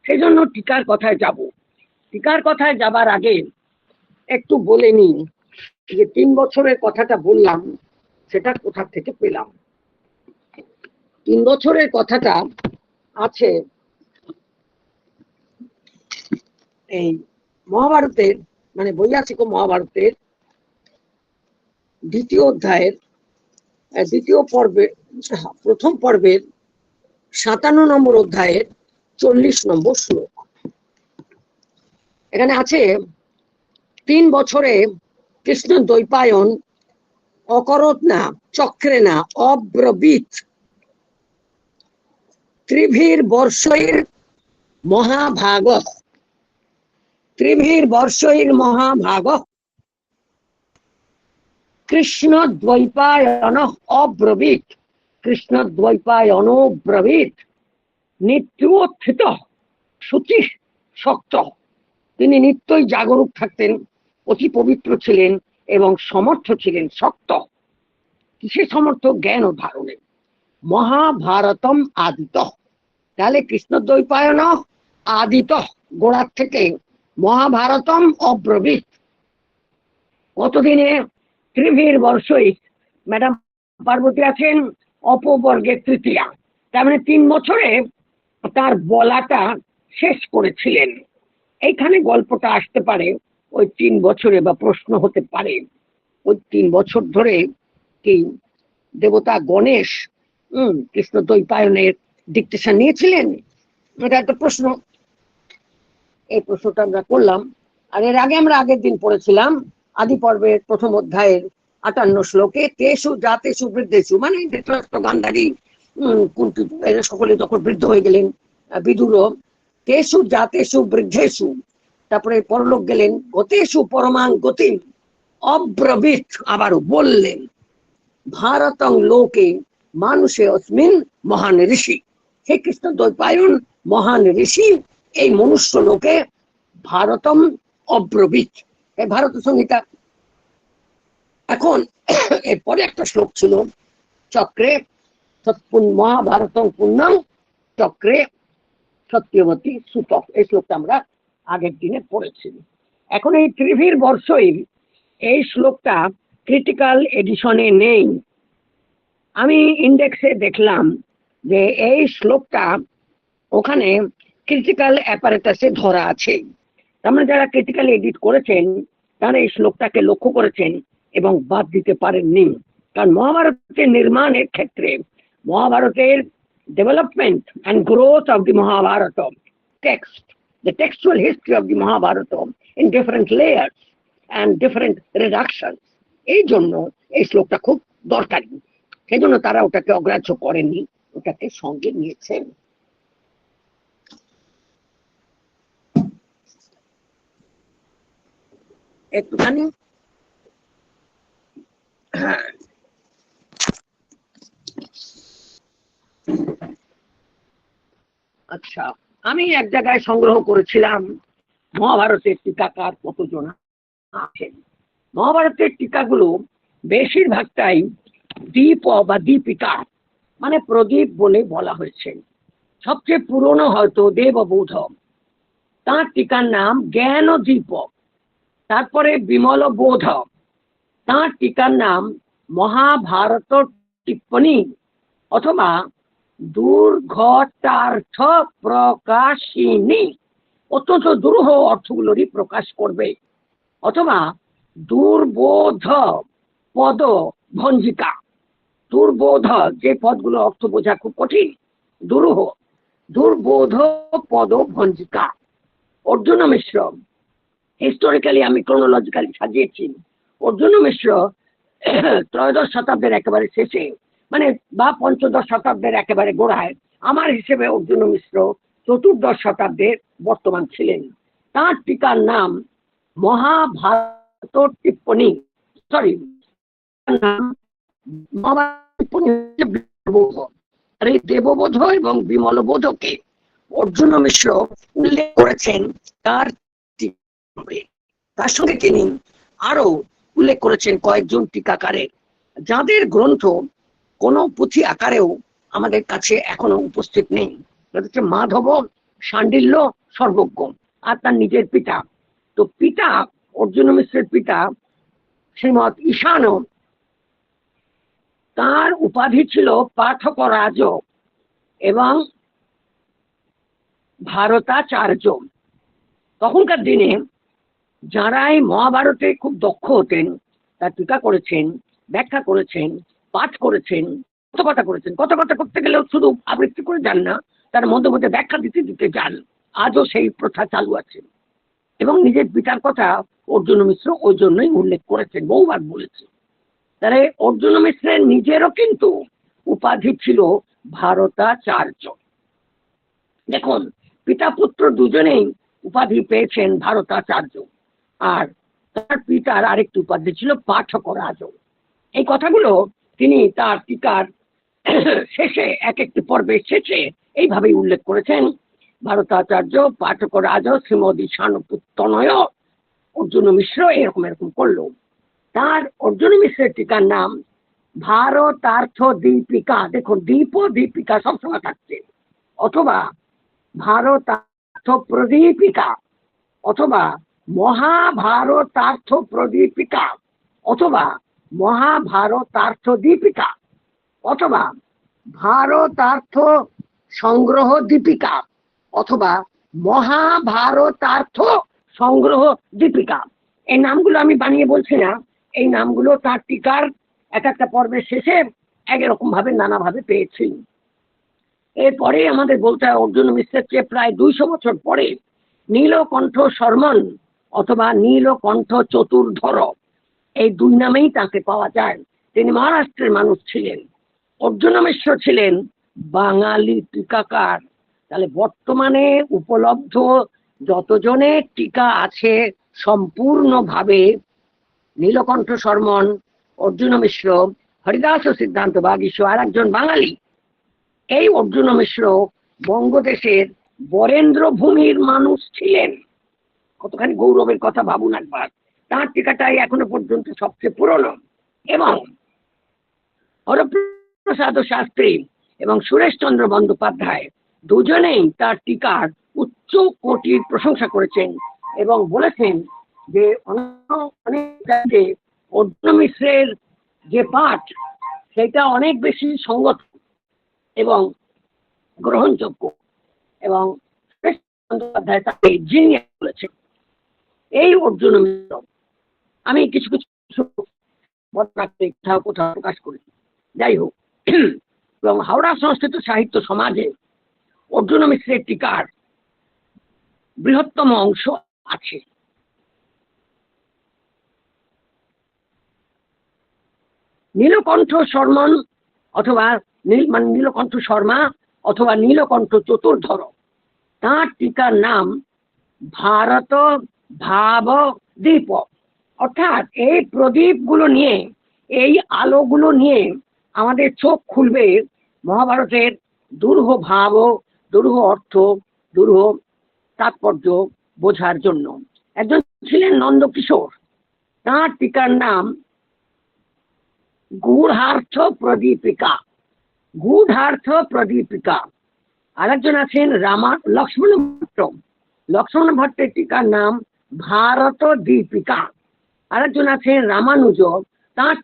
সেই জন্য টিকার কথায় যাব। টিকার কথায় যাবার আগে একটু বলে নিই যে 3 বছরের কথাটা বললাম, সেটা কোথা থেকে পেলাম। 3 বছরের কথাটা আছে এই মহাভারতের, মানে বৈয়াসিক মহাভারতের 2য় অধ্যায়ের 2য় পর্বে, প্রথম পর্বের 57 নম্বর অধ্যায়ের 40 নম্বর শ্লোক। এখানে আছে 3 বছরে কৃষ্ণ দ্বৈপায়ন অকরত না চক্রে না অব্রবীত ত্রিভীর বর্ষৈর মহাভাগ, ত্রিভীর বর্ষৈর মহাভাগ কৃষ্ণ দ্বৈপায়ন অব্রবীত, কৃষ্ণ দ্বৈপায়ন ব্রবীত নিত্যোত্থিত শুচি শক্ত। তিনি নিত্যই জাগরুক থাকতেন, অতি পবিত্র ছিলেন এবং সমর্থ ছিলেন। শক্ত কিসে সমর্থ? জ্ঞান ও ধারণে। মহাভারতম আদিত, তাহলে কৃষ্ণ দ্বৈপায়ন আদিত, গোড়ার থেকে। মহাভারতম অব্রবীত, কতদিনে? ত্রিভীর বর্ষই, ম্যাডাম পার্বতী আছেন অপবর্গের তৃতীয়া, তার মানে 3 বছরে তার বলাটা শেষ করেছিলেন। এইখানে গল্পটা আসতে পারে ওই 3 বছরে, বা প্রশ্ন হতে পারে ওই 3 বছর ধরে কি দেবতা গণেশ কৃষ্ণ দ্বৈপায়নের ডিকটেশন নিয়েছিলেন? এটা একটা প্রশ্ন। এই প্রশ্নটা আমরা করলাম। আর এর আগে আমরা আগের দিন পড়েছিলাম আদি পর্বের প্রথম অধ্যায়ের 58 শ্লোকে তেষু জাতেষু বৃদ্ধেষু, মানে ধৃতরাষ্ট্র, গান্ধারী, কুন্তী এরা সকলে তখন বৃদ্ধ হয়ে গেলেন, বিদুর, তেষু জাতেষু বৃদ্ধেষু, তারপরে পরলোক গেলেন, গতেষু পরমাং গতিম অব্রবীত, আবারও বললেন ভারতং লোকে মানুষে অস্মিন মহান ঋষি। হে কৃষ্ণ দ্বৈপায়ন মহান ঋষি এই মনুষ্য লোকে ভারতম অব্রবীত, এই ভারত সংহিতা। এখন এরপরে একটা শ্লোক ছিল, চক্রে মহাভারতম পুণ্যম চক্রে সত্যবতী সুতক। এই শ্লোকটা আমরা আগের দিনে পড়েছি। এখন এই ত্রিভীর বর্ষই এই শ্লোকটা ক্রিটিক্যাল এডিশনে নেই। আমি ইন্ডেক্সে দেখলাম যে এই শ্লোকটা ওখানে ক্রিটিক্যাল অ্যাপারেটাসে ধরা আছে। আমরা যারা ক্রিটিক্যাল এডিট করেছেন তারা এই শ্লোকটাকে লক্ষ্য করেছেন এবং বাদ দিতে পারেননি। কারণ মহাভারতের নির্মাণের ক্ষেত্রে মহাভারতের development and growth of the Mahabharata text, the textual history of the Mahabharata in different layers and different redactions, এই জন্য এই শ্লোকটা খুব দরকারি। সেই জন্য তারা ওটাকে অগ্রাহ্য করেনি, ওটাকে সঙ্গে নিয়েছেন। একটুখানি আচ্ছা, আমি এক জায়গায় সংগ্রহ করেছিলাম মহাভারতের টিকাকার কতজন আছেন। মহাভারতের টিকাগুলো বেশিরভাগটাই দীপ বা দীপিকা মানে প্রদীপ বলে বলা হয়েছে। সবচেয়ে পুরনো হয়তো দেববোধ, তার টিকার নাম জ্ঞান দীপক। তারপরে বিমল বোধ, তার টিকার নাম মহাভারত টিপ্পণী অথবা দুর্ঘটার্থ প্রকাশিনী, অত্যন্ত দুরূহ অর্থগুলোরই প্রকাশ করবে। অথবা দুর্বোধ পদ ভঞ্জিকা, দুর্বোধ যে পদগুলো অর্থ বোঝা খুব কঠিন, দুরূহ, দুর্বোধ পদ ভঞ্জিকা। অর্জুন মিশ্র, হিস্টোরিক্যালি আমি ক্রোনোলজিক্যালি সাজিয়েছি, অর্জুন মিশ্র ত্রয়োদশ শতাব্দীর একেবারে শেষে মানে বা পঞ্চদশ শতাব্দীর একেবারে গোড়ায়, আমার হিসেবে অর্জুন মিশ্র চতুর্দশ শতাব্দীর বর্তমান ছিলেন। তার টিকার নাম মহাভারত টিপ্পণী, সরি আর এই দেববোধ এবং বিমল বোধকে অর্জুন মিশ্র উল্লেখ করেছেন তার তার সঙ্গে তিনি আরো উল্লেখ করেছেন কয়েকজন টিকাকারের, যাদের গ্রন্থ কোন পুঁথি আকারেও আমাদের কাছে এখনো উপস্থিত নেই। হচ্ছে মাধব শাণ্ডিল্য সর্বজ্ঞ আর তার নিজের পিতা। তো পিতা অর্জুন মিশ্রের পিতা শ্রীমৎ ঈশান, তার উপাধি ছিল পাঠকরাজ এবং ভারতাচার্য। তখনকার দিনে যারাই মহাভারতে খুব দক্ষ হতেন তার টিকা করেছেন, ব্যাখ্যা করেছেন, পাঠ করেছেন, কথা করেছেন। কথা করতে গেলেও শুধু আবৃত্তি করে যান না, তার মধ্যে মধ্যে ব্যাখ্যা দিতে যান। আজও সেই প্রথা চালু আছে। এবং নিজের পিতার কথা অর্জুন মিশ্র ওই জন্যই উল্লেখ করেছেন, বহুবার বলেছে। তাহলে অর্জুন মিশ্রের নিজেরও কিন্তু উপাধি ছিল ভারতাচার্য। দেখুন, পিতা পুত্র দুজনেই উপাধি পেয়েছেন ভারতাচার্য, আর তার পিতার আরেকটি উপাধি ছিল পাঠকরাজ। এই কথাগুলো তিনি তার টিকার শেষে এক একটি পর্বের শেষে এইভাবেই উল্লেখ করেছেন। ভারতাচার্য, পাঠকরাজ, শ্রীমদী শানপুত্তনয়, অর্জুন মিশ্র এরকম করলো। তার অর্জুন মিশ্রের টিকার নাম ভারতার্থ দীপিকা। দেখুন, দীপ ও দীপিকা সবসময় থাকছে। অথবা ভারতার্থ প্রদীপিকা, অথবা মহাভারতার্থ প্রদীপিকা, অথবা মহাভারতার্থ দীপিকা, অথবা ভারতার্থ সংগ্রহ দীপিকা, অথবা মহাভারতার্থ সংগ্রহ দীপিকা। এই নামগুলো আমি বানিয়ে বলছি না, এই নামগুলো তার টিকার এক একটা পর্বের শেষে একরকম ভাবে নানাভাবে পেয়েছি। এরপরে আমাদের বলতে হয় অর্জুন মিশ্রের চেয়ে প্রায় 200 বছর পরে নীলকণ্ঠ শর্মন অথবা নীলকণ্ঠ চতুর্ধর, এই দুই নামেই তাকে পাওয়া যায়। তিনি মহারাষ্ট্রের মানুষ ছিলেন। অর্জুন মিশ্র ছিলেন বাঙালি টিকাকার। তাহলে বর্তমানে উপলব্ধ যতজনের টিকা আছে সম্পূর্ণভাবে নীলকণ্ঠ শর্মন, অর্জুন মিশ্র, হরিদাস সিদ্ধান্ত বাগীশ আর একজন বাঙালি। এই অর্জুন মিশ্র বঙ্গদেশের বরেন্দ্র ভূমির মানুষ ছিলেন, কতখানি গৌরবের কথা ভাবুন একবার। তাঁর টিকাটাই এখনো পর্যন্ত সবচেয়ে পুরনো। এবং হরপ্রসাদ শাস্ত্রী এবং সুরেশচন্দ্র বন্দ্যোপাধ্যায় দুজনেই তার টিকার উচ্চ কোটির প্রশংসা করেছেন এবং বলেছেন যে অনেক অর্জুন মিশ্রের যে পাঠ সেটা অনেক বেশি সঙ্গত এবং গ্রহণযোগ্য, এবং সুরেশ বন্দ্যোপাধ্যায় তাকে জিনিয়াস বলেছেন। এই অর্জুন মিশ্র আমি কিছু কিছু কোথাও কোথাও প্রকাশ করেছি, যাই হোক। এবং হাওড়া সংস্কৃত সাহিত্য সমাজে অর্জুন মিশ্রের টিকার বৃহত্তম অংশ আছে। নীলকণ্ঠ শর্মন অথবা নীলকণ্ঠ শর্মা অথবা নীলকণ্ঠ চতুর্ধর, তাঁর টিকার নাম ভারত ভাব দীপ। অর্থাৎ এই প্রদীপগুলো নিয়ে, এই আলোগুলো নিয়ে আমাদের চোখ খুলবে মহাভারতের দুরূহ ভাব, দুরূহ অর্থ, দুরূহ তাৎপর্য বোঝার জন্য। একজন ছিলেন নন্দকিশোর, তাঁর টিকার নাম গূঢ়ার্থ প্রদীপিকা, গূঢ়ার্থ প্রদীপিকা। আরেকজন আছেন লক্ষ্মণ ভট্ট, লক্ষ্মণ ভট্টের টিকার নাম ভারত দীপিকা। আরেকজন আছেন রামানুজ, তাঁর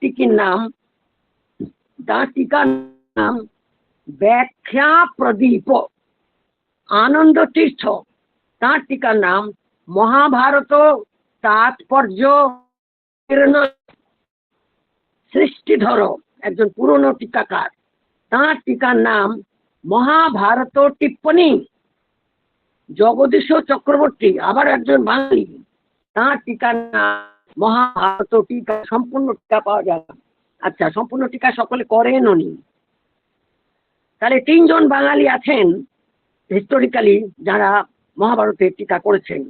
টিকার নাম ব্যাখ্যা প্রদীপ। আনন্দ তীর্থ, তাঁর টিকার নাম মহাভারত তাৎপর্য সৃষ্টিধর, একজন পুরনো টিকাকার, তাঁর টিকার নাম মহাভারত টিপ্পনী। জগদীশ চক্রবর্তী আবার একজন বাঙালি, তাঁর টিকার নাম মহাভারত টিকা। সম্পূর্ণ টিকা পাওয়া যায়। আচ্ছা, সম্পূর্ণ টিকা সকলে করেন উনি। তাহলে তিনজন বাঙালি আছেন হিস্টোরিক্যালি যারা মহাভারতের টিকা করেছেন।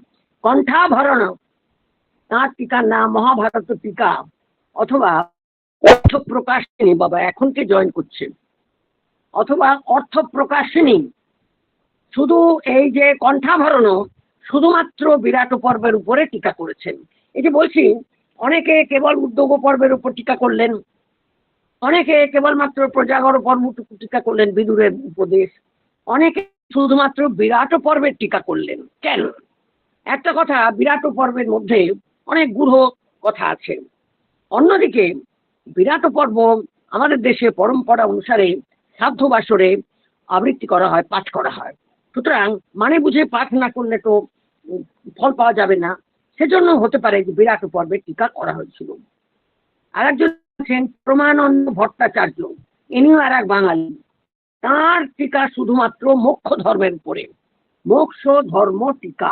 কণ্ঠাভরণ, তাঁর টিকার নাম মহাভারত টিকা অথবা অর্থ প্রকাশিনী। বাবা এখন কে জয়েন করছে। অথবা অর্থ প্রকাশিনী। শুধু এই যে কণ্ঠাভরণ শুধুমাত্র বিরাট পর্বের উপরে টিকা করেছেন। এই যে বলছি, অনেকে কেবল উদ্যোগ পর্বের উপর টিকা করলেন, অনেকে কেবলমাত্র প্রজাগর পর্বটুকু টিকা করলেন, বিদুরের উপদেশ, অনেকে শুধুমাত্র বিরাট পর্বের টিকা করলেন। কেন? একটা কথা, বিরাট পর্বের মধ্যে অনেক গূঢ় কথা আছে। অন্যদিকে বিরাট পর্ব আমাদের দেশে পরম্পরা অনুসারে শ্রাদ্ধ বাসরে আবৃত্তি করা হয়, পাঠ করা হয়। সুতরাং মানে বুঝে পাঠ না করলে তো ফল পাওয়া যাবে না। সেজন্য হতে পারে যে বিরাট পর্বের টিকা করা হয়েছিল। আরেকজন আছেন প্রমানন্দ ভট্টাচার্য, ইনিও আর এক বাঙালি, তাঁর টিকা শুধুমাত্র মোক্ষ ধর্মের উপরে, মোক্ষ ধর্ম টিকা,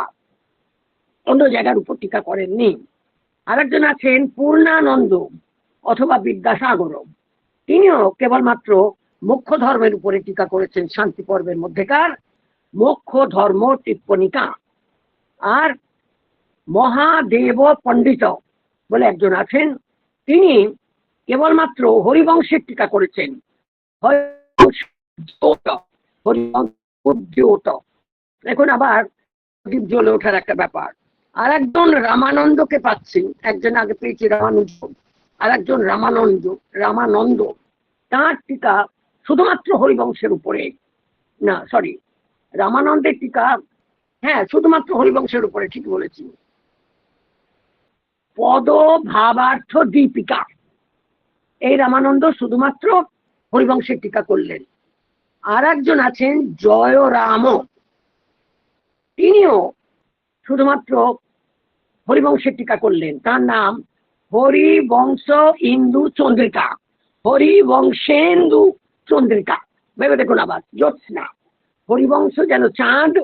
অন্য জায়গার উপর টিকা করেননি। আরেকজন আছেন পূর্ণানন্দ অথবা বিদ্যাসাগর, তিনিও কেবলমাত্র মোক্ষ ধর্মের উপরে টিকা করেছেন, শান্তি পর্বের মধ্যেকার মোক্ষ ধর্ম টিপ্পণিকা। আর মহাদেব পণ্ডিত বলে একজন আছেন, তিনি কেবলমাত্র হরিবংশের টিকা করেছেন। এখন আবার দ্বীপ জ্বলে ওঠার একটা ব্যাপার। আর একজন রামানন্দকে পাচ্ছি, একজন আগে পেয়েছি রামানুজ, আর একজন রামানন্দ, তাঁর টিকা শুধুমাত্র হরিবংশের উপরে, না সরি, রামানন্দের টিকা হ্যাঁ শুধুমাত্র হরিবংশের উপরে, ঠিক বলেছি। পদ ভাবার্থ দীপিকা, এই রামানন্দ শুধুমাত্র হরিবংশের টিকা করলেন। আর একজন আছেন জয়রাম, তিনিও শুধুমাত্র হরিবংশের টিকা করলেন। তার নাম হরিবংশ ইন্দু চন্দ্রিকা, হরিবংশেন্দু চন্দ্রিকা। ভেবে দেখুন আবার, জ্যোৎস্না, হরিবংশ যেন চাঁদ,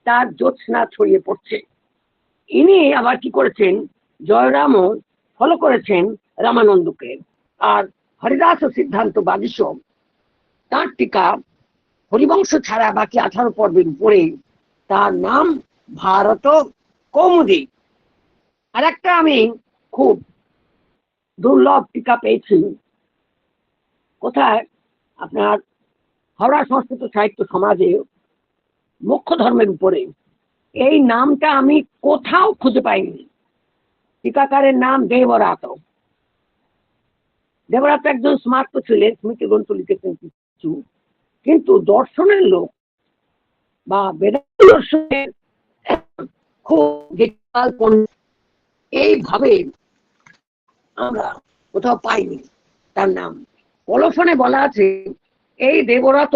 তার জ্যোৎস্না ছড়িয়ে পড়ছে। ইনি আবার কি করেছেন, জয়রামও ফলো করেছেন রামানন্দকে। আর হরিদাস সিদ্ধান্ত বাগীশ, তার টিকা হরিবংশ ছাড়া বাকি 18 পর্বের উপরে, তার নাম ভারত কৌমুদী। আর একটা আমি খুব দুর্লভ টিকা পেয়েছি, কোথায়, আপনার হাওড়া সংস্কৃত সাহিত্য সমাজে মোক্ষ ধর্মের উপরে। এই নামটা আমি কোথাও খুঁজে পাইনি। টিকাকারের নাম দেবরাত। দেবরাত একজন স্মার্ত ছিলেন, স্মৃতি গ্রন্থ লিখেছেন কিছু, কিন্তু দর্শনের লোক বা বেদান্ত দর্শনের খুব এইভাবে আমরা কোথাও পাইনি তার নাম। কলফনে বলা আছে এই দেবরাত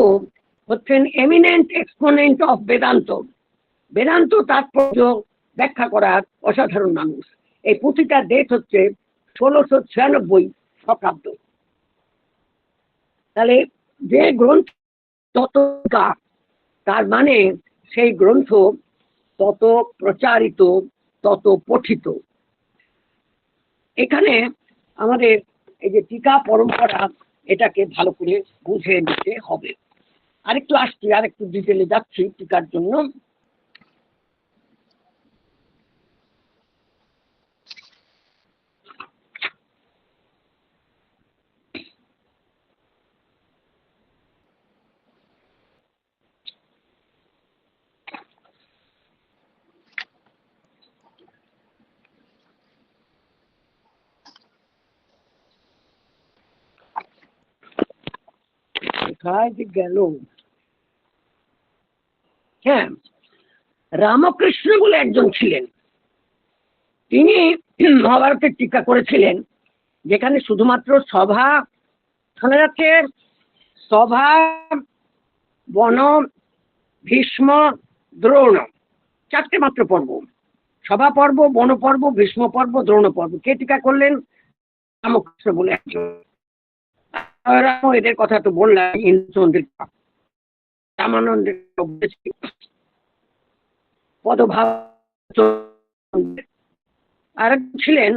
হচ্ছেন eminent exponent of Vedanta, Vedanta তাৎপর্য ব্যাখ্যা করার অসাধারণ মানুষ। এই পুঁথিটার ডেট হচ্ছে 1696 শতাব্দ। তাহলে যে গ্রন্থ তত তার মানে সেই গ্রন্থ তত প্রচারিত, তত পঠিত। এখানে আমাদের এই যে টিকা পরম্পরা, এটাকে ভালো করে বুঝে নিতে হবে। আরেকটু আসছি, আরেকটু ডিটেলে যাচ্ছি টিকার জন্য। কোথায় যে গেল? হ্যাঁ, রামকৃষ্ণ বলে একজন ছিলেন, তিনি মহাভারতের টিকা করেছিলেন, যেখানে শুধুমাত্র সভা, শোনা যাচ্ছে, সভা, বন, ভীষ্ম, দ্রোণ, চারটে মাত্র পর্ব। সভা পর্ব, বন পর্ব, ভীষ্ম পর্ব, দ্রোণ পর্ব। কে টিকা করলেন? রামকৃষ্ণ বলে একজন। এদের কথা তো বললাম, ইন্দ্রচন্দ্র, রামানন্দের, পদভাব, আর ছিলেন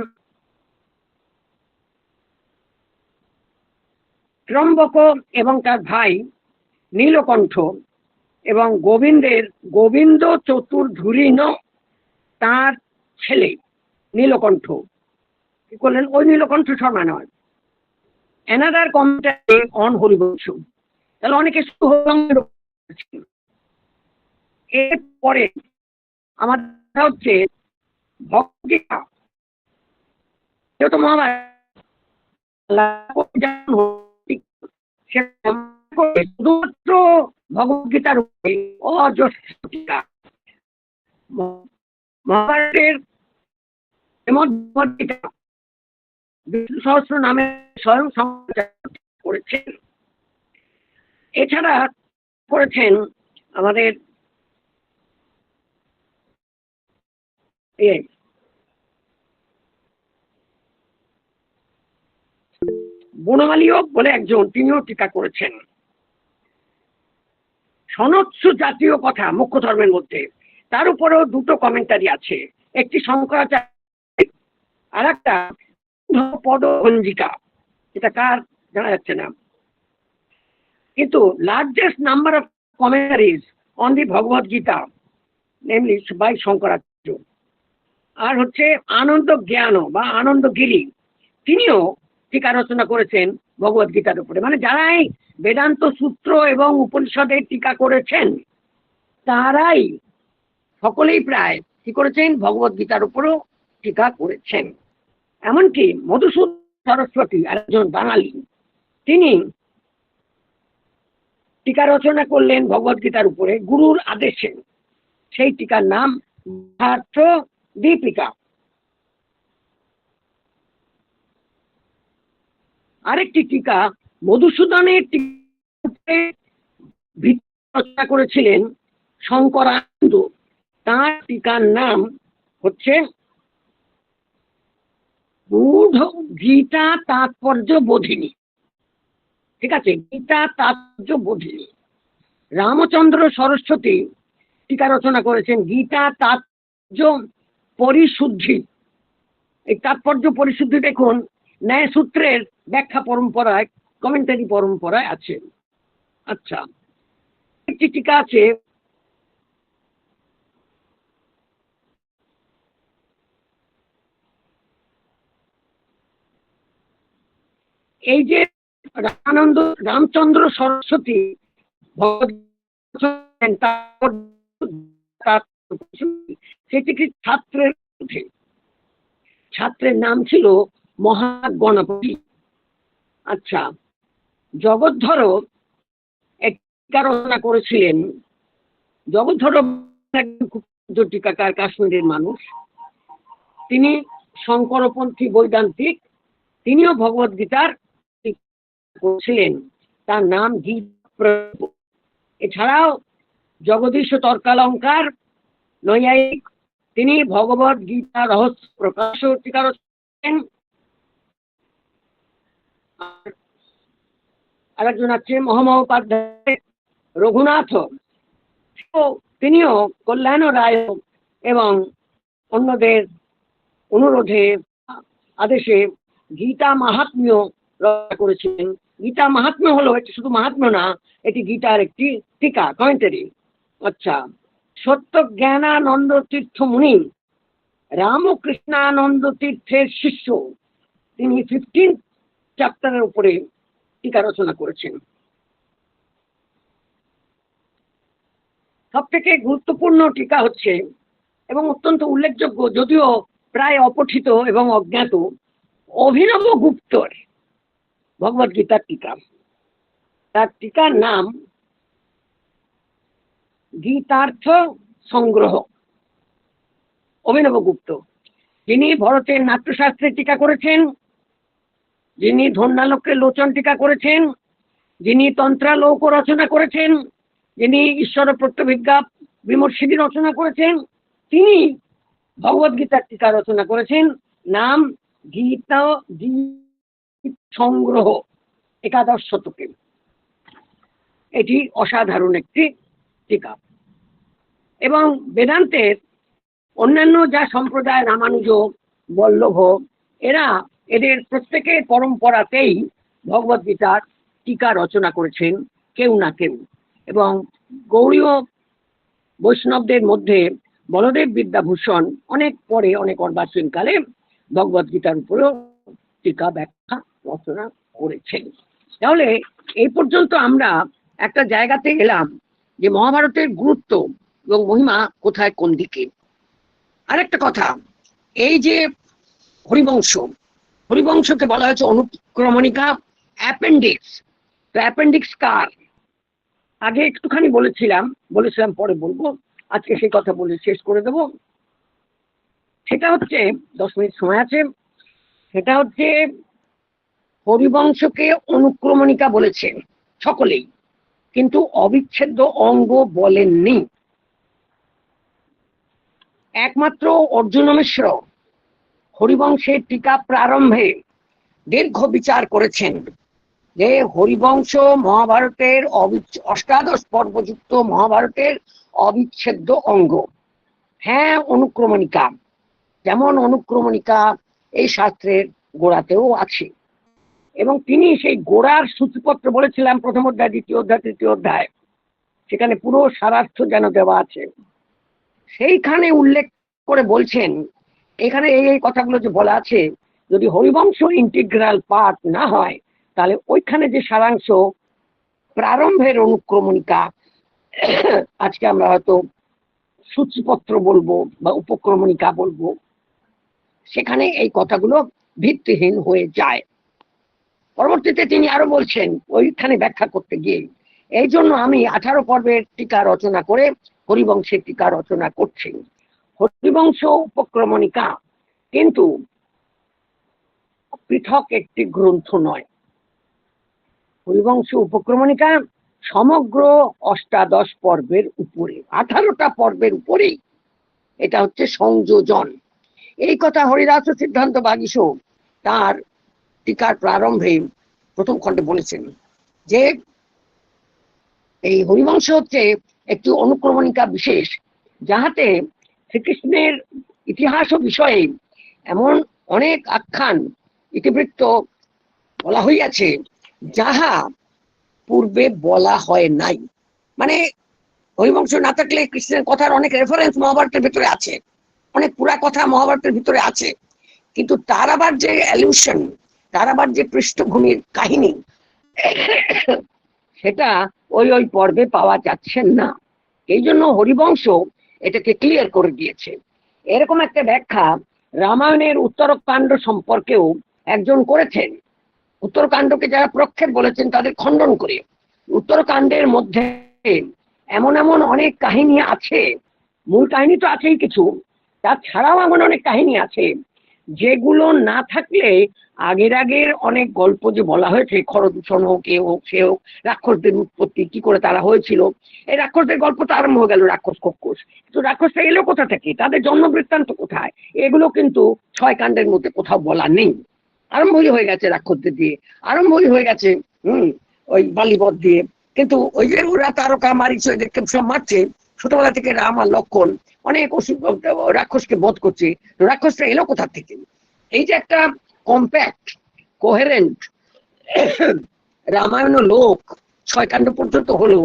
ত্রম্বক এবং তার ভাই নীলকণ্ঠ, এবং গোবিন্দ চতুর্ধুরীন তার ছেলে নীলকণ্ঠ। কি করলেন? ওই নীলকণ্ঠ শর্মা নয়, অ্যানাদার কমেন্টারি অন হরিবংশ। তাহলে অনেকে এরপরে আমাদের হচ্ছে ভগবদ্গীতা, যেহেতু শুধুমাত্র ভগবদ্গীতার উপরে অজস্র টিকা। মহাভারতের বিষ্ণু সহস্র নামে স্বয়ং করেছেন। এছাড়া করেছেন আমাদের বনমালীও বলে একজন, তিনিও টিকা করেছেন। সনৎসু জাতীয় কথা মুখ্য ধর্মের মধ্যে, তার উপরেও দুটো কমেন্টারি আছে, একটি শঙ্করাচার্য আর একটা পদভঞ্জিকা, এটা কার জানা যাচ্ছে না। কিন্তু largest number of commentaries on the Bhagavad Gita namely by Shankaracharya. আর হচ্ছে আনন্দ জ্ঞান বা আনন্দগিরি, তিনিও টিকা রচনা করেছেন ভগবদ গীতার উপরে। মানে যারাই বেদান্ত সূত্র এবং উপনিষদের টিকা করেছেন, তারাই সকলেই প্রায় কি করেছেন? ভগবদ গীতার উপরও টিকা করেছেন। এমনকি মধুসূদন সরস্বতী একজন বাঙালি, তিনি টিকা রচনা করলেন ভগবদ গীতার উপরে গুরুর আদেশে। সেই টিকার নাম ভাষ্য দীপিকা। আরেকটি টিকা মধুসূদনের রচনা করেছিলেন শঙ্করানন্দ, তার টিকার নাম হচ্ছে গীতা তাৎপর্য বোধিনী। ঠিক আছে, গীতা তাৎপর্য বোধিনী। রামচন্দ্র সরস্বতী টিকা রচনা করেছেন গীতা তাৎপর্য পরিশুদ্ধি। এই তাৎপর্য পরিশুদ্ধি দেখুন ন্যায় সূত্রের ব্যাখ্যা পরম্পরায়, কমেন্টারি পরম্পরায় আছে। আচ্ছা, একটি টিকা আছে এই যে রামচন্দ্র সরস্বতী সেটি কি ছাত্রের মধ্যে, ছাত্রের নাম ছিল মহাগণপতি। আচ্ছা, জগদ্ধর টিকা রচনা করেছিলেন। জগদ্ধর টিকাকার, কাশ্মীরের মানুষ, তিনি শঙ্করপন্থী বৈদান্তিক, তিনিও ভগবত গীতার করেছিলেন, তার নাম গীতা। এছাড়াও জগদীশ তর্কালঙ্কার নৈয়ায়িক, তিনি ভগবত গীতা রহস্য প্রকাশ টিকা রচনা। আরেকজন আছে মহামহোপাধ্যায় রঘুনাথ, তিনিও কল্যাণ রায় এবং অন্যদের অনুরোধে আদেশে গীতা মাহাত্ম্য রচনা করেছিলেন। গীতা মাহাত্ম্য হলো, এটি শুধু মাহাত্ম্য না, এটি গীতার একটি টিকা, কমেন্টারি। আচ্ছা, সত্য জ্ঞানানন্দ তীর্থ মুনি রামকৃষ্ণানন্দ তীর্থের শিষ্য, তিনি 15 চ্যাপ্টারের উপরে টিকা রচনা করেছেন। সব থেকে গুরুত্বপূর্ণ টিকা হচ্ছে এবং অত্যন্ত উল্লেখযোগ্য, যদিও প্রায় অপঠিত এবং অজ্ঞাত, অভিনব গুপ্তর ভগবত গীতার টিকা। তার টিকার নাম গীতার্থ সংগ্রহ। অভিনব গুপ্ত, যিনি ভরতের নাট্যশাস্ত্রের টিকা করেছেন, যিনি ধন্যালোকের লোচন টিকা করেছেন, যিনি তন্ত্রালোক রচনা করেছেন, যিনি ঈশ্বর প্রত্যভিজ্ঞা বিমর্ষিনী রচনা করেছেন, তিনি ভগবত গীতার টিকা রচনা করেছেন। নাম গীতা সংগ্রহ, একাদশ শতকে। এটি অসাধারণ একটি টিকা। এবং বেদান্তের অন্যান্য যা সম্প্রদায়, রামানুজ, বল্লভ, এদের প্রত্যেকের পরম্পরাতেই ভগবত গীতার টিকা রচনা করেছেন কেউ না কেউ। এবং গৌড়ীয় বৈষ্ণবদের মধ্যে বলদেব বিদ্যাভূষণ অনেক পরে, অনেক অর্বাচীন কালে ভগবত গীতার উপরেও টিকা ব্যাখ্যা রচনা করেছেন। তাহলে এই পর্যন্ত আমরা একটা জায়গাতে এলাম যে মহাভারতের গুরুত্ব এবং মহিমা কোথায়, কোন দিকে। আরেকটা কথা, এই যে হরিবংশকে বলা হয়েছে অনুক্রমণিকা, অ্যাপেন্ডিক্স। তো অ্যাপেন্ডিক্স কার? আগে একটুখানি বলেছিলাম, পরে বলবো, আজকে সেই কথা বলে শেষ করে দেব। সেটা হচ্ছে, 10 মিনিট সময় আছে, সেটা হচ্ছে হরিবংশকে অনুক্রমণিকা বলেছেন সকলেই, কিন্তু অবিচ্ছেদ্য অঙ্গ বলেননি। একমাত্র অর্জুন মিশ্র হরিবংশের টিকা প্রারম্ভে দীর্ঘ বিচার করেছেন যে হরিবংশ মহাভারতের অষ্টাদশ পর্বযুক্ত মহাভারতের অবিচ্ছেদ্য অঙ্গ। হ্যাঁ, অনুক্রমণিকা, যেমন অনুক্রমণিকা এই শাস্ত্রের গোড়াতেও আছে। এবং তিনি সেই গোড়ার সূচিপত্র বলেছিলাম, প্রথম অধ্যায়, দ্বিতীয় অধ্যায়, তৃতীয় অধ্যায়, সেখানে পুরো সারার্থ যেন দেওয়া আছে। সেইখানে উল্লেখ করে বলছেন, এখানে এই কথাগুলো যে বলা আছে, যদি হরিবংশ ইন্টিগ্রাল পার্ট না হয়, তাহলে ওইখানে যে সারাংশ প্রারম্ভের অনুক্রমণিকা, আজকে আমরা হয়তো সূচিপত্র বলবো বা উপক্রমণিকা বলবো, সেখানে এই কথাগুলো ভিত্তিহীন হয়ে যায়। পরবর্তীতে তিনি আরো বলছেন ওইখানে ব্যাখ্যা করতে গিয়ে, এই জন্য আমি 18 পর্বের টিকা রচনা করে হরিবংশের টিকা রচনা করছি। হরিবংশ উপক্রমণিকা কিন্তু পৃথক একটি গ্রন্থ নয়। হরিবংশ উপক্রমণিকা সমগ্র অষ্টাদশ পর্বের উপরে, 18টা পর্বের উপরেই এটা হচ্ছে সংযোজন। এই কথা হরিদাস সিদ্ধান্ত বাগীশ তার টিকার প্রারম্ভে প্রথম খণ্ডে বলেছেন যে এই হরিবংশ হচ্ছে একটি অনুক্রমণিকা বিশেষ, যাহাতে শ্রীকৃষ্ণের ইতিহাস বিষয়ে এমন অনেক আখ্যান ইতিবৃত্ত বলা হইয়াছে যাহা পূর্বে বলা হয় নাই। মানে হরিবংশ না থাকলে কৃষ্ণের কথার অনেক রেফারেন্স মহাভারতের ভিতরে আছে, অনেক পুরা কথা মহাভারতের ভিতরে আছে, কিন্তু তার আবার যে অ্যালিউশন, তার আবার যে পৃষ্ঠভূমির কাহিনী, সেটা ওই পর্বে পাওয়া যাচ্ছে না। এই জন্য হরিবংশ এটাকে ক্লিয়ার করে দিয়েছে। এরকম একটা ব্যাখ্যা রামায়ণের উত্তরকাণ্ড সম্পর্কেও একজন করেছেন। উত্তরকাণ্ডকে যারা প্রক্ষেপ বলেছেন তাদের খণ্ডন করে উত্তরকাণ্ডের মধ্যে এমন এমন অনেক কাহিনী আছে, মূল কাহিনী তো আছেই কিছু, তাছাড়াও এমন অনেক কাহিনী আছে যেগুলো না থাকলে আগের অনেক গল্প যে বলা হয়েছে, খরদূষণ হোক, এ হোক সে হোক, রাক্ষসদের উৎপত্তি কি করে তারা হয়েছিল, এই রাক্ষসদের গল্প তো আরম্ভ হয়ে গেল রাক্ষস কক্ষস, তো রাক্ষসটা এলো কোথা থেকে, তাদের জন্ম বৃত্তান্ত কোথায়, এগুলো কিন্তু 6 কাণ্ডের মধ্যে কোথাও বলা নেই। আরম্ভই হয়ে গেছে রাক্ষসদের দিয়ে, আরম্ভই হয়ে গেছে ওই বালিবধ দিয়ে, কিন্তু ওই যে ওরা তারকা মারিচ এদেরকে সব মারছে, ছোটবেলা থেকে রাম আর লক্ষণ অনেক রাক্ষসকে বধ করছে, রাক্ষসটা এলো কোথা থেকে? এই যে একটা কম্প্যাক্ট কোহেরেন্ট রামায়ণ লোক 6 কাণ্ড পর্যন্ত হলো,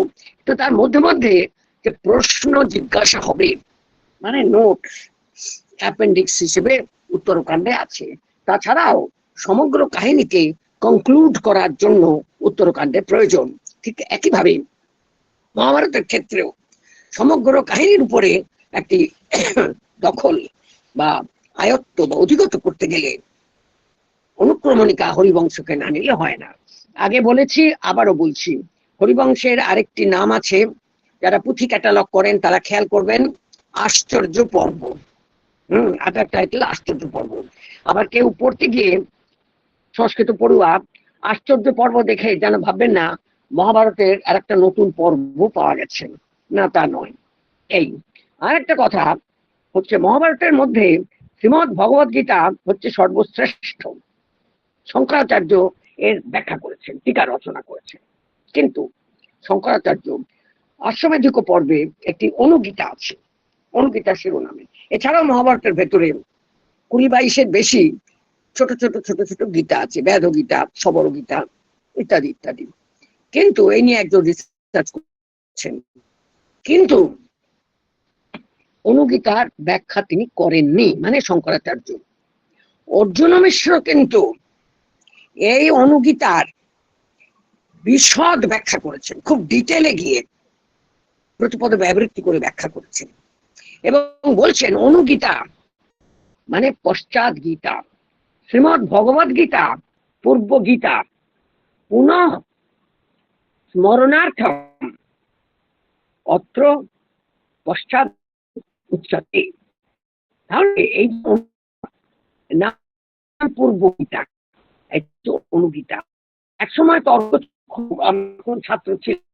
তো তার মধ্যে মধ্যে যে প্রশ্ন জিজ্ঞাসা হবে মানে নোট অ্যাপেন্ডিক্স হিসেবে উত্তরকাণ্ডে আছে। তাছাড়াও সমগ্র কাহিনীকে কনক্লুড করার জন্য উত্তরকাণ্ডের প্রয়োজন। ঠিক একইভাবে মহাভারতের ক্ষেত্রেও সমগ্র কাহিনীর উপরে একটি দখল বা আয়ত্ত বা অধিগত করতে গেলে অনুক্রমণিকা হরিবংশকে না নিলে হয় না। আগে বলেছি, আবারও বলছি, হরিবংশের আরেকটি নাম আছে, যারা পুঁথি ক্যাটালগ করেন তারা খেয়াল করবেন, আশ্চর্য পর্ব। আটার টাইটেল আশ্চর্য পর্ব। আবার কেউ পড়তে গিয়ে সংস্কৃত পড়ুয়া আশ্চর্য পর্ব দেখে যেন ভাববেন না মহাভারতের আর একটা নতুন পর্ব পাওয়া গেছে, না তা নয়। এই আর একটা কথা হচ্ছে, মহাভারতের মধ্যে শ্রীমদ্ ভগবদ গীতা হচ্ছে সর্বশ্রেষ্ঠ। শঙ্করাচার্য এর ব্যাখ্যা করেছেন, টিকা রচনা করেছেন, কিন্তু শঙ্করাচার্য অশ্বমেধিক পর্বে একটি অনুগীতা আছে, অনুগীতা শিরোনামে। এছাড়াও মহাভারতের ভেতরে 20-22-এর বেশি ছোট ছোট ছোট ছোট গীতা আছে, বেদ গীতা, সবর গীতা ইত্যাদি ইত্যাদি। কিন্তু এই নিয়ে একজন রিসার্চ করছেন, কিন্তু অনুগীতার ব্যাখ্যা তিনি করেননি, মানে শঙ্করাচার্য। অর্জুন মিশ্র কিন্তু এই অনুগীতার বিশদ ব্যাখ্যা করেছেন, খুব ডিটেলে গিয়ে প্রতিপদ ব্যবৃত্তি করে ব্যাখ্যা করেছেন এবং বলছেন অনুগীতা মানে পশ্চাৎ গীতা, শ্রীমদ্ ভগবদ গীতা পূর্ব গীতা, পুনঃ স্মরণার্থম অত্র পশ্চাৎ উচ্চতে। তাহলে এই নাম পূর্ব গীতা, অনুগীতা। এক সময় তর্ক, আমি ছাত্র ছিলাম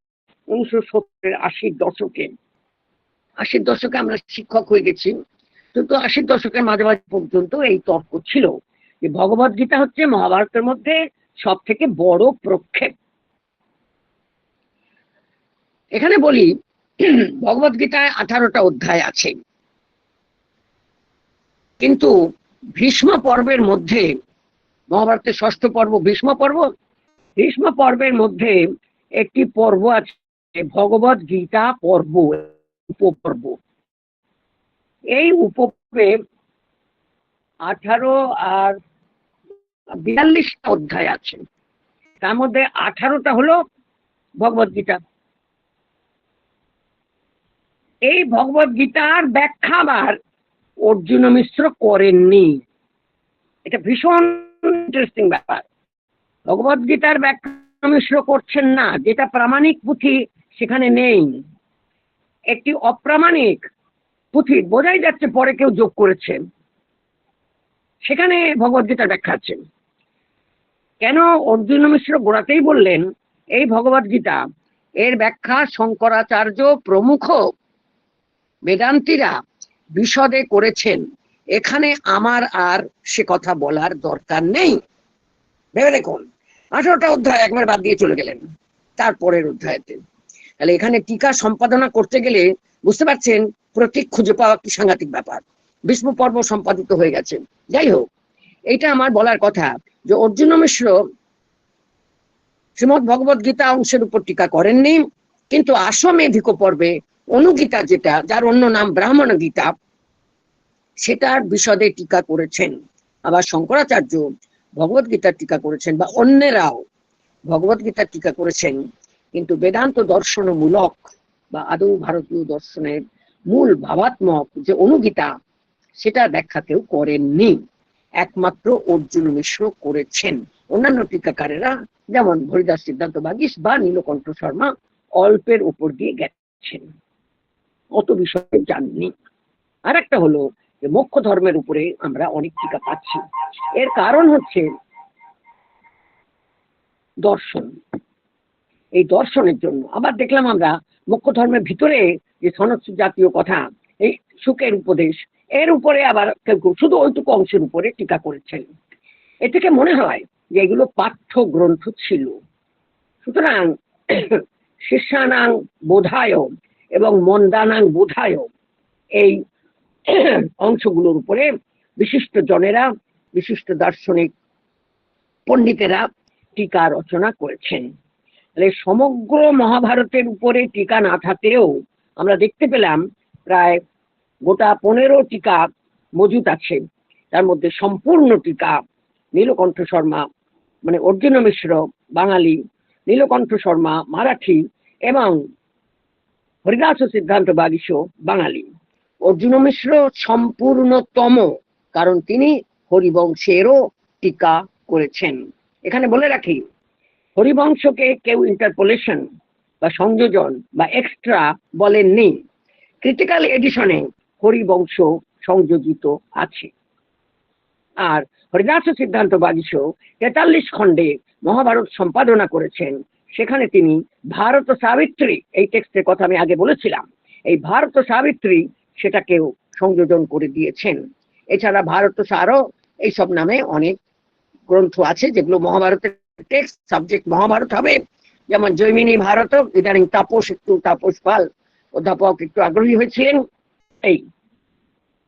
1970-80 দশকে, 80 দশকে আমরা শিক্ষক হয়ে গেছি, কিন্তু 80 দশকের মাঝামাঝি পর্যন্ত এই তর্ক ছিল যে ভগবদ গীতা হচ্ছে মহাভারতের মধ্যে সব থেকে বড় প্রক্ষেপ। এখানে বলি, ভগবদ গীতায় 18টা অধ্যায় আছে, কিন্তু ভীষ্ম পর্বের মধ্যে, মহাভারতের 6ষ্ঠ পর্ব ভীষ্ম পর্ব, ভীষ্ম পর্বের মধ্যে একটি পর্ব আছে ভগবদ গীতা পর্ব, উপপর্ব। এই উপপর্বে 18 আর 42টা অধ্যায় আছে, তার মধ্যে 18টা হলো ভগবদ গীতা। এই ভগবদ গীতার ব্যাখ্যা আবার অর্জুন মিশ্র করেননি। এটা ভীষণ ইন্টারেস্টিং ব্যাপার। ভগবদ গীতার ব্যাখ্যা মিশ্র করছেন না, যেটা প্রামাণিক পুঁথি সেখানে নেই। একটি অপ্রামাণিক পুঁথি, বোঝাই যাচ্ছে পরে কেউ যোগ করেছেন, সেখানে ভগবদ গীতার ব্যাখ্যা আছেন। কেন অর্জুন মিশ্র গোড়াতেই বললেন এই ভগবদ গীতা, এর ব্যাখ্যা শঙ্করাচার্য প্রমুখ বেদান্তীরা বিশদে করেছেন, এখানে আমার আর সে কথা বলার দরকার নেই। ভেবে দেখুন, 18টা অধ্যায় একবার বাদ দিয়ে চলে গেলেন তারপরের অধ্যায়তে। তাহলে এখানে টিকা সম্পাদনা করতে গেলে বুঝতে পারছেন প্রতীক খুঁজে পাওয়া কি সাংঘাতিক ব্যাপার। ভীষ্ম পর্ব সম্পাদিত হয়ে গেছে। যাই হোক, এইটা আমার বলার কথা যে অর্জুন মিশ্র শ্রীমদ্ ভগবদ গীতা অংশের উপর টিকা করেননি, কিন্তু আশ্বমেধিক পর্বে অনুগীতা, যেটা যার অন্য নাম ব্রাহ্মণ গীতা, সেটার বিশদে টিকা করেছেন। আবার শঙ্করাচার্য ভগবদ গীতার টিকা করেছেন, বা অন্যেরাও ভগবদ গীতার টিকা করেছেন, কিন্তু বেদান্ত দর্শনমূলক বা আদৌ ভারতীয় দর্শনের মূল ভাবাত্মক যে অনুগীতা সেটা ব্যাখ্যা কেউ করেননি, একমাত্র অর্জুন মিশ্র করেছেন। অন্যান্য টিকাকারেরা যেমন হরিদাস সিদ্ধান্ত বাগীশ বা নীলকণ্ঠ শর্মা অল্পের উপর দিয়ে গেছেন, অত বিষয়ে জাননি। আর একটা হলো যে মোক্ষ ধর্মের উপরে আমরা অনেক টিকা পাচ্ছি, এর কারণ হচ্ছে দর্শন। এই দর্শনের জন্য আবার দেখলাম আমরা মোক্ষ ধর্মের ভিতরে যে সনদ জাতীয় কথা, এই সুখের উপদেশ, এর উপরে আবার কেউ কেউ শুধু ওইটুকু অংশের উপরে টিকা করেছেন। এ থেকে মনে হয় যে এগুলো পাঠ্য গ্রন্থ ছিল। সুতরাং শিষ্যানাং বোধায় এবং মন্দানাং বোধায় এই অংশগুলোর উপরে বিশিষ্ট জনেরা, বিশিষ্ট দার্শনিক পণ্ডিতেরা টিকা রচনা করেছেন। তাহলে সমগ্র মহাভারতের উপরে টিকা না থাকলেও আমরা দেখতে পেলাম প্রায় গোটা 15 টিকা মজুদ আছে। তার মধ্যে সম্পূর্ণ টিকা নীলকণ্ঠ শর্মা মানে অর্জুন মিশ্র বাঙালি, নীলকণ্ঠ শর্মা মারাঠি এবং হরিদাস সিদ্ধান্ত বাগীশ বাঙালি। অর্জুন মিশ্র সম্পূর্ণতম, কারণ তিনি হরিবংশেরও টিকা করেছেন। এখানে বলে রাখি, হরিবংশকে কেউ ইন্টারপোলেশন বা সংযোজন বা এক্সট্রা বলেননি। ক্রিটিক্যাল এডিশনে হরিবংশ সংযোজিত আছে। আর হরিদাস সিদ্ধান্ত বাগীশ 43 খণ্ডে মহাভারত সম্পাদনা করেছেন। সেখানে তিনি ভারত সাবিত্রী, এই টেক্সটের কথা আমি আগে বলেছিলাম, এই ভারত সাবিত্রী সেটাকেও সংযোজন করে দিয়েছেন। এছাড়া ভারত সারও এইসব নামে অনেক গ্রন্থ আছে যেগুলো মহাভারতের টেক্সট, সাবজেক্ট মহাভারত হবে। যেমন জৈমিনী ভারত, ইদানিং তাপস পাল অধ্যাপক একটু আগ্রহী হয়েছিলেন। এই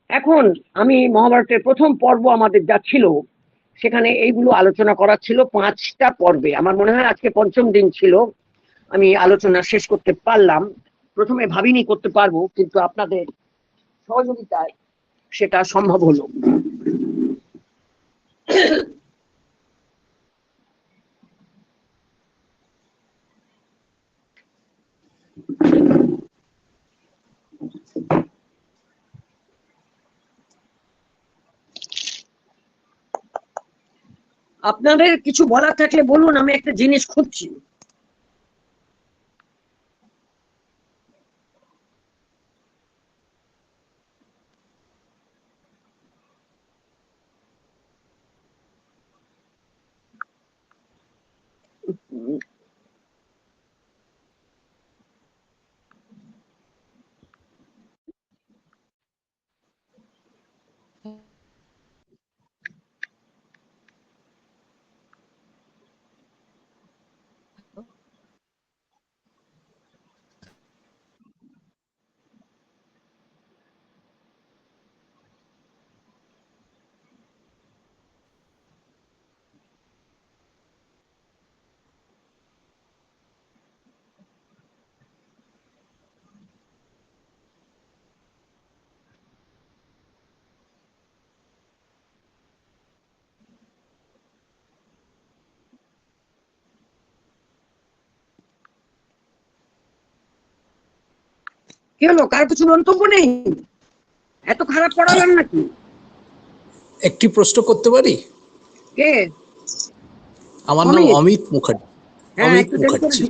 এখন আমি মহাভারতের প্রথম পর্ব আমাদের যা ছিল সেখানে এইগুলো আলোচনা করা ছিল 5টা পর্বে। আমার মনে হয় আজকে 5ম দিন ছিল, আমি আলোচনা শেষ করতে পারলাম। প্রথমে ভাবিনি করতে পারবো, কিন্তু আপনাদের সহযোগিতায় সেটা সম্ভব হলো। আপনাদের কিছু বলার থাকলে বলুন, আমি একটা জিনিস খুঁজছি। কি হলো, কার কিছু মন্তব্য নেই? এত খারাপ পড়ালাম নাকি? একটি প্রশ্ন করতে পারি? কে? আমার নাম অমিত মুখার্জি। অমিত মুখার্জি।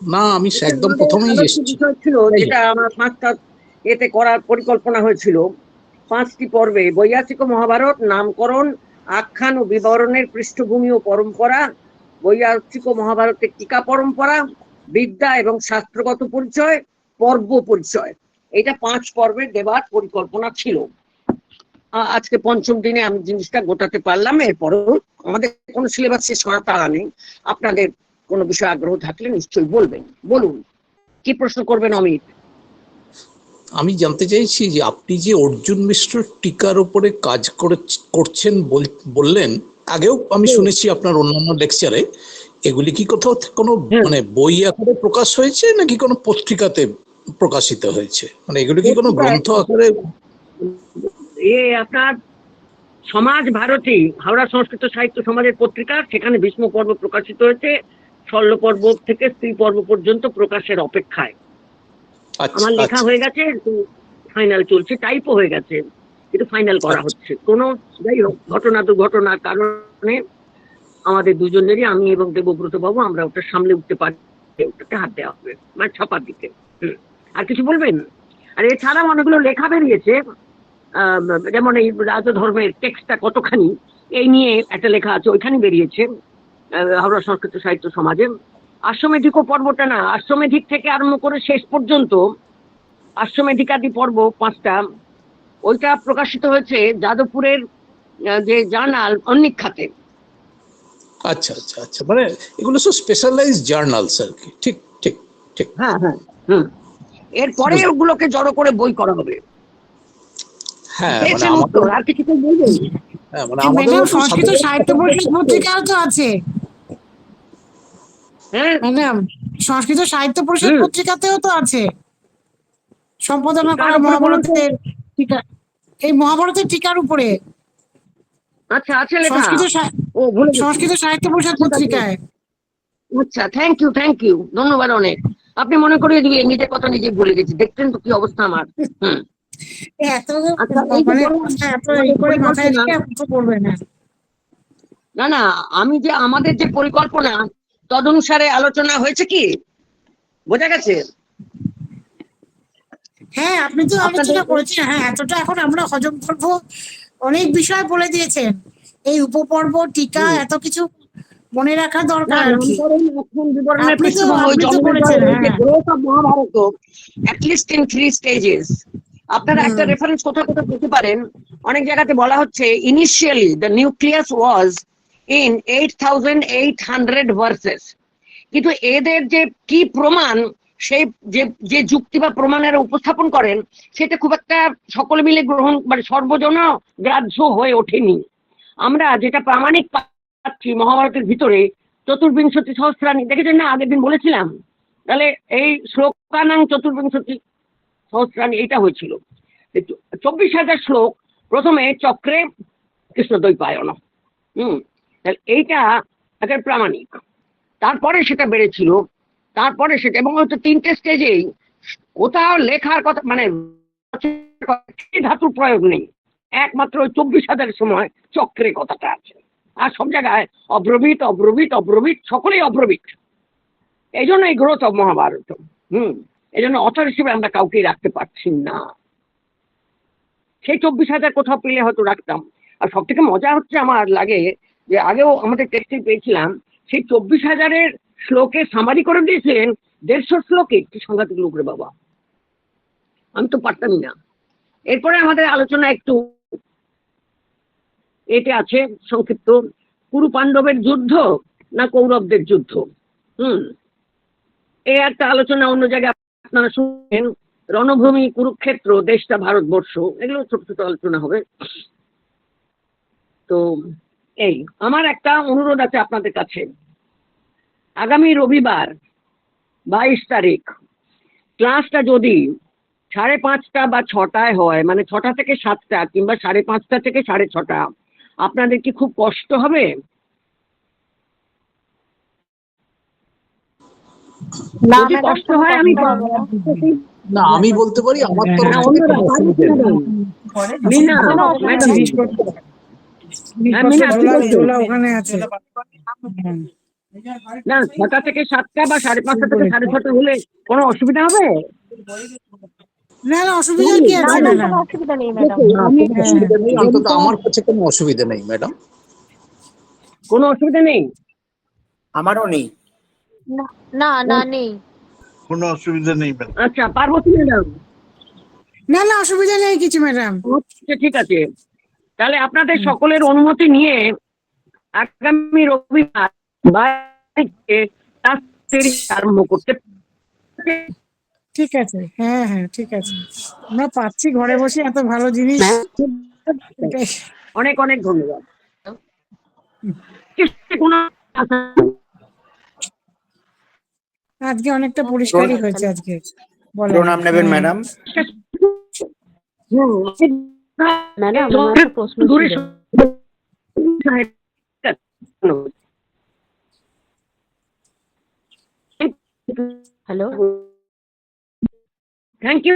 না, আমি একদম প্রথমেই এসেছি। ছিল যেটা আমার 5টা এতে করার পরিকল্পনা হয়েছিল। 5টি পর্বে বৈয়াসিক মহাভারত, নামকরণ, আখ্যান ও বিবরণের পৃষ্ঠভূমি ও পরম্পরা, বৈয়াসিক মহাভারতের টিকা পরম্পরা, বিদ্যা এবং শাস্ত্রগত পরিচয়, পর্ব পরিচয়, এটা 5 পর্বে দেবার পরিকল্পনা ছিল। আজকে 5ম দিনে আমি জিনিসটা গোটাতে পারলাম। এরপরেও আমাদের কোনো সিলেবাস শেষ করার তাড়া নেই। আপনাদের কোনো বিষয়ে আগ্রহ থাকলে নিশ্চয়ই বলবেন। বলুন, কি প্রশ্ন করবেন অমিত? আমি জানতে চাইছি যে আপনি যে অর্জুন মিশ্র টিকার উপরে কাজ করছেন বললেন, আগেও আমি শুনেছি আপনার অন্যান্য লেকচারে, এগুলি কি কোথাও কোনো মানে বই আকারে প্রকাশ হয়েছে নাকি কোনো পত্রিকাতে প্রকাশিত হয়েছে? মানে এগুলি কি কোনো গ্রন্থ আকারে? আপনার সমাজ ভারতী, হাওড়া সংস্কৃত সাহিত্য সমাজের পত্রিকা, সেখানে ভীষ্ম পর্ব প্রকাশিত হয়েছে। শল্য পর্ব থেকে স্ত্রী পর্ব পর্যন্ত প্রকাশের অপেক্ষায়। আচ্ছা আমার লেখা আচ্ছা হয়ে গেছে, ফাইনাল চলছে, টাইপও হয়ে গেছে, কিন্তু ফাইনাল করা আচ্ছা। হচ্ছে। কোনো যাই হোক, ঘটনা দুর্ঘটনার কারণে আমাদের দুজনেরই, আমি এবং দেবব্রত বাবু, আমরা ওটা সামলে উঠতে পারি, ওটাকে হাত দেওয়া হবে মানে ছাপার দিকে। আর কিছু বলবেন? আর এছাড়াও অনেকগুলো লেখা বেরিয়েছে, যেমন এই রাজধর্মের টেক্সটটা কতখানি, এই নিয়ে একটা লেখা আছে, ওইখানে বেরিয়েছে হাওড়া সংস্কৃত সাহিত্য সমাজে। আশ্রমেধিকও পর্বটা না, আশ্রমেধিক থেকে আরম্ভ করে শেষ পর্যন্ত আশ্রমেধিকাদি পর্ব 5টা, ওইটা প্রকাশিত হয়েছে যাদবপুরের যে জার্নাল অন্নিক্ষাতে। আচ্ছা আচ্ছা আচ্ছা, মানে এগুলো সব স্পেশালাইজ জার্নালস আর কি। ঠিক ঠিক ঠিক। হ্যাঁ হ্যাঁ। এরপরে বুঝলাম। ওগুলোকে জড়ো করে বই করা হবে। হ্যাঁ মানে পেয়েছেন আমাদের, উত্তর? আর কিছু তো বলবেন? হ্যাঁ মানে আমাদের ম্যাডাম, মতো সংস্কৃত সাহিত্য পরিষদ পত্রিকাও তো আছে হ্যাঁ। ম্যাডাম, সংস্কৃত সাহিত্য পরিষদ হুম। পত্রিকাতেও তো আছে সম্পাদনা কার করা উপরে বলুন তো? মহাভারতের টিকা, এই মহাভারতের টিকার উপরে আচ্ছা, আছে লেখা? সংস্কৃত ও, ভুলে গেছি। সংস্কৃত সাহিত্য পরিষদ ঠিক আছে। পত্রিকায়। আচ্ছা, থ্যাংক ইউ, ধন্যবাদ অনেক। আপনি মনে করিয়ে দিবেন, নিজের কথা নিজে ভুলে গেছি, দেখছেন তো কি অবস্থা আমার। এত আচ্ছা, এই যে মানে বললাম, কথা এত আমাদের করে মাথায় পরিকল্পনা, রেখে আর কিছু করবে না। না না, আমাদের যে পরিকল্পনা, তদনুসারে আলোচনা হয়েছে কি, বোঝা গেছে? হ্যাঁ, আপনি তো আপনাদের আলোচনা করেছেন, হ্যাঁ এতটা এখন আমরা হজম করবো, অনেক বিষয় বলে দিয়েছেন, এই উপপর্ব টিকা এত কিছু মনে রাখা না, দরকার আর কি। নামকরণ, লক্ষণ, বিবরণের আপনি তো পৃষ্ঠভূমি, ওই আপনি তো করেছেন, জন্মের যে হ্যাঁ। Growth of Mahabharata, at least in 3 stages. আপনারা একটা রেফারেন্স কোথাও কোথাও পেতে পারেন, অনেক জায়গাতে বলা হচ্ছে initially the nucleus was in 8800 versus, কিন্তু এদের যে কি প্রমাণ, সেই যে যে যুক্তি বা প্রমাণের উপস্থাপন করেন, সেটা খুব একটা সকলে মিলে গ্রহণ মানে সর্বজন গ্রাহ্য হয়ে ওঠেনি। আমরা যেটা প্রামাণিক পাচ্ছি মহাভারতের ভিতরে, চতুর্বিংশতি সহস্রাণী, দেখেছেন না, আগের দিন বলেছিলাম। তাহলে এই শ্লোকানাং চতুর্বিংশতি সহস্রাণী, এটা হয়েছিল 24,000 শ্লোক, প্রথমে চক্রে কৃষ্ণ দ্বৈপায়ন। তাহলে এইটা একটা প্রামাণিক। তারপরে সেটা বেড়েছিল, তারপরে সেটা, এবং হয়তো 3টে স্টেজেই কোথাও লেখার কথা মানে ধাতুর প্রয়োগ নেই, একমাত্র ওই 24,000 সময় চক্রে কথাটা আছে। আর সব জায়গায় অব্রবীত অব্রবীত অব্রবীত, সকলেই অব্রবীত। এই জন্য এই গ্রোথ অব মহাভারত। এই জন্য অথর হিসেবে আমরা কাউকেই রাখতে পারছি না। সেই 24,000 কোথাও পেলে হয়তো রাখতাম। আর সব থেকে মজা হচ্ছে, আমার লাগে যে আগেও আমাদের টেক্সটে পেয়েছিলাম, সেই 24,000-এর শ্লোকে সামারি করে দিয়েছিলেন 150 শ্লোকে। কি সাংঘাতিক লোক রে বাবা, আমি তো পারতামই না। এরপরে আমাদের আলোচনা একটু এটা আছে সংক্ষিপ্ত, কুরু পাণ্ডবের যুদ্ধ না কৌরবদের যুদ্ধ। এই একটা আলোচনা অন্য জায়গায় আপনারা শুনবেন, রণভূমি কুরুক্ষেত্র, দেশটা ভারতবর্ষ, এগুলো ছোট ছোট আলোচনা হবে। তো এই আমার একটা অনুরোধ আছে আপনাদের কাছে, আগামী রবিবার 22 তারিখ ক্লাসটা যদি 5:30 বা 6টায় হয়, মানে 6টা থেকে 7টা কিংবা 5:30 থেকে 6:30, আপনাদের কি খুব কষ্ট হবে? যদি কষ্ট হয় আমি না, আমি বলতে পারি আমার তরফ না, থেকে অন্যরা কোনো অসুবিধা নেই। মিনা, ম্যাডাম, মিনা কি বলছো? ওখানে আছে। না, 6টা থেকে 7টা বা 5:30 থেকে 6:30 হলে কোনো অসুবিধা হবে? না না, অসুবিধা কি আছে ম্যাডাম? অসুবিধা নেই ম্যাডাম। কোনো অসুবিধা নেই, অন্তত আমার কাছে কোনো অসুবিধা নেই ম্যাডাম। কোনো অসুবিধা নেই? আমারও নেই। না না নেই। কোনো অসুবিধা নেই ম্যাডাম। আচ্ছা, পার্বতী ম্যাডাম? না না, অসুবিধা নেই কিছু ম্যাডাম। আচ্ছা, ঠিক আছে। তাহলে আপনাদের সকলের অনুমতি নিয়ে আগামী রবিবার আরম্ভ করতে। ঠিক আছে, হ্যাঁ হ্যাঁ ঠিক আছে, আমরা পাচ্ছি ঘরে বসে এত ভালো জিনিস। এটাই। অনেক অনেক ধন্যবাদ। কোনো আজকে অনেকটা পরিষ্কারই হয়েছে আজকে। বলেন। প্রণাম নেবেন ম্যাডাম। ম্যাডাম আমার একটা প্রশ্ন দূরে ছিল। Hello thank you.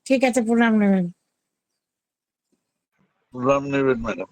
ঠিক আছে, প্রণাম নেবেন। রাম নেবেন ম্যাডাম।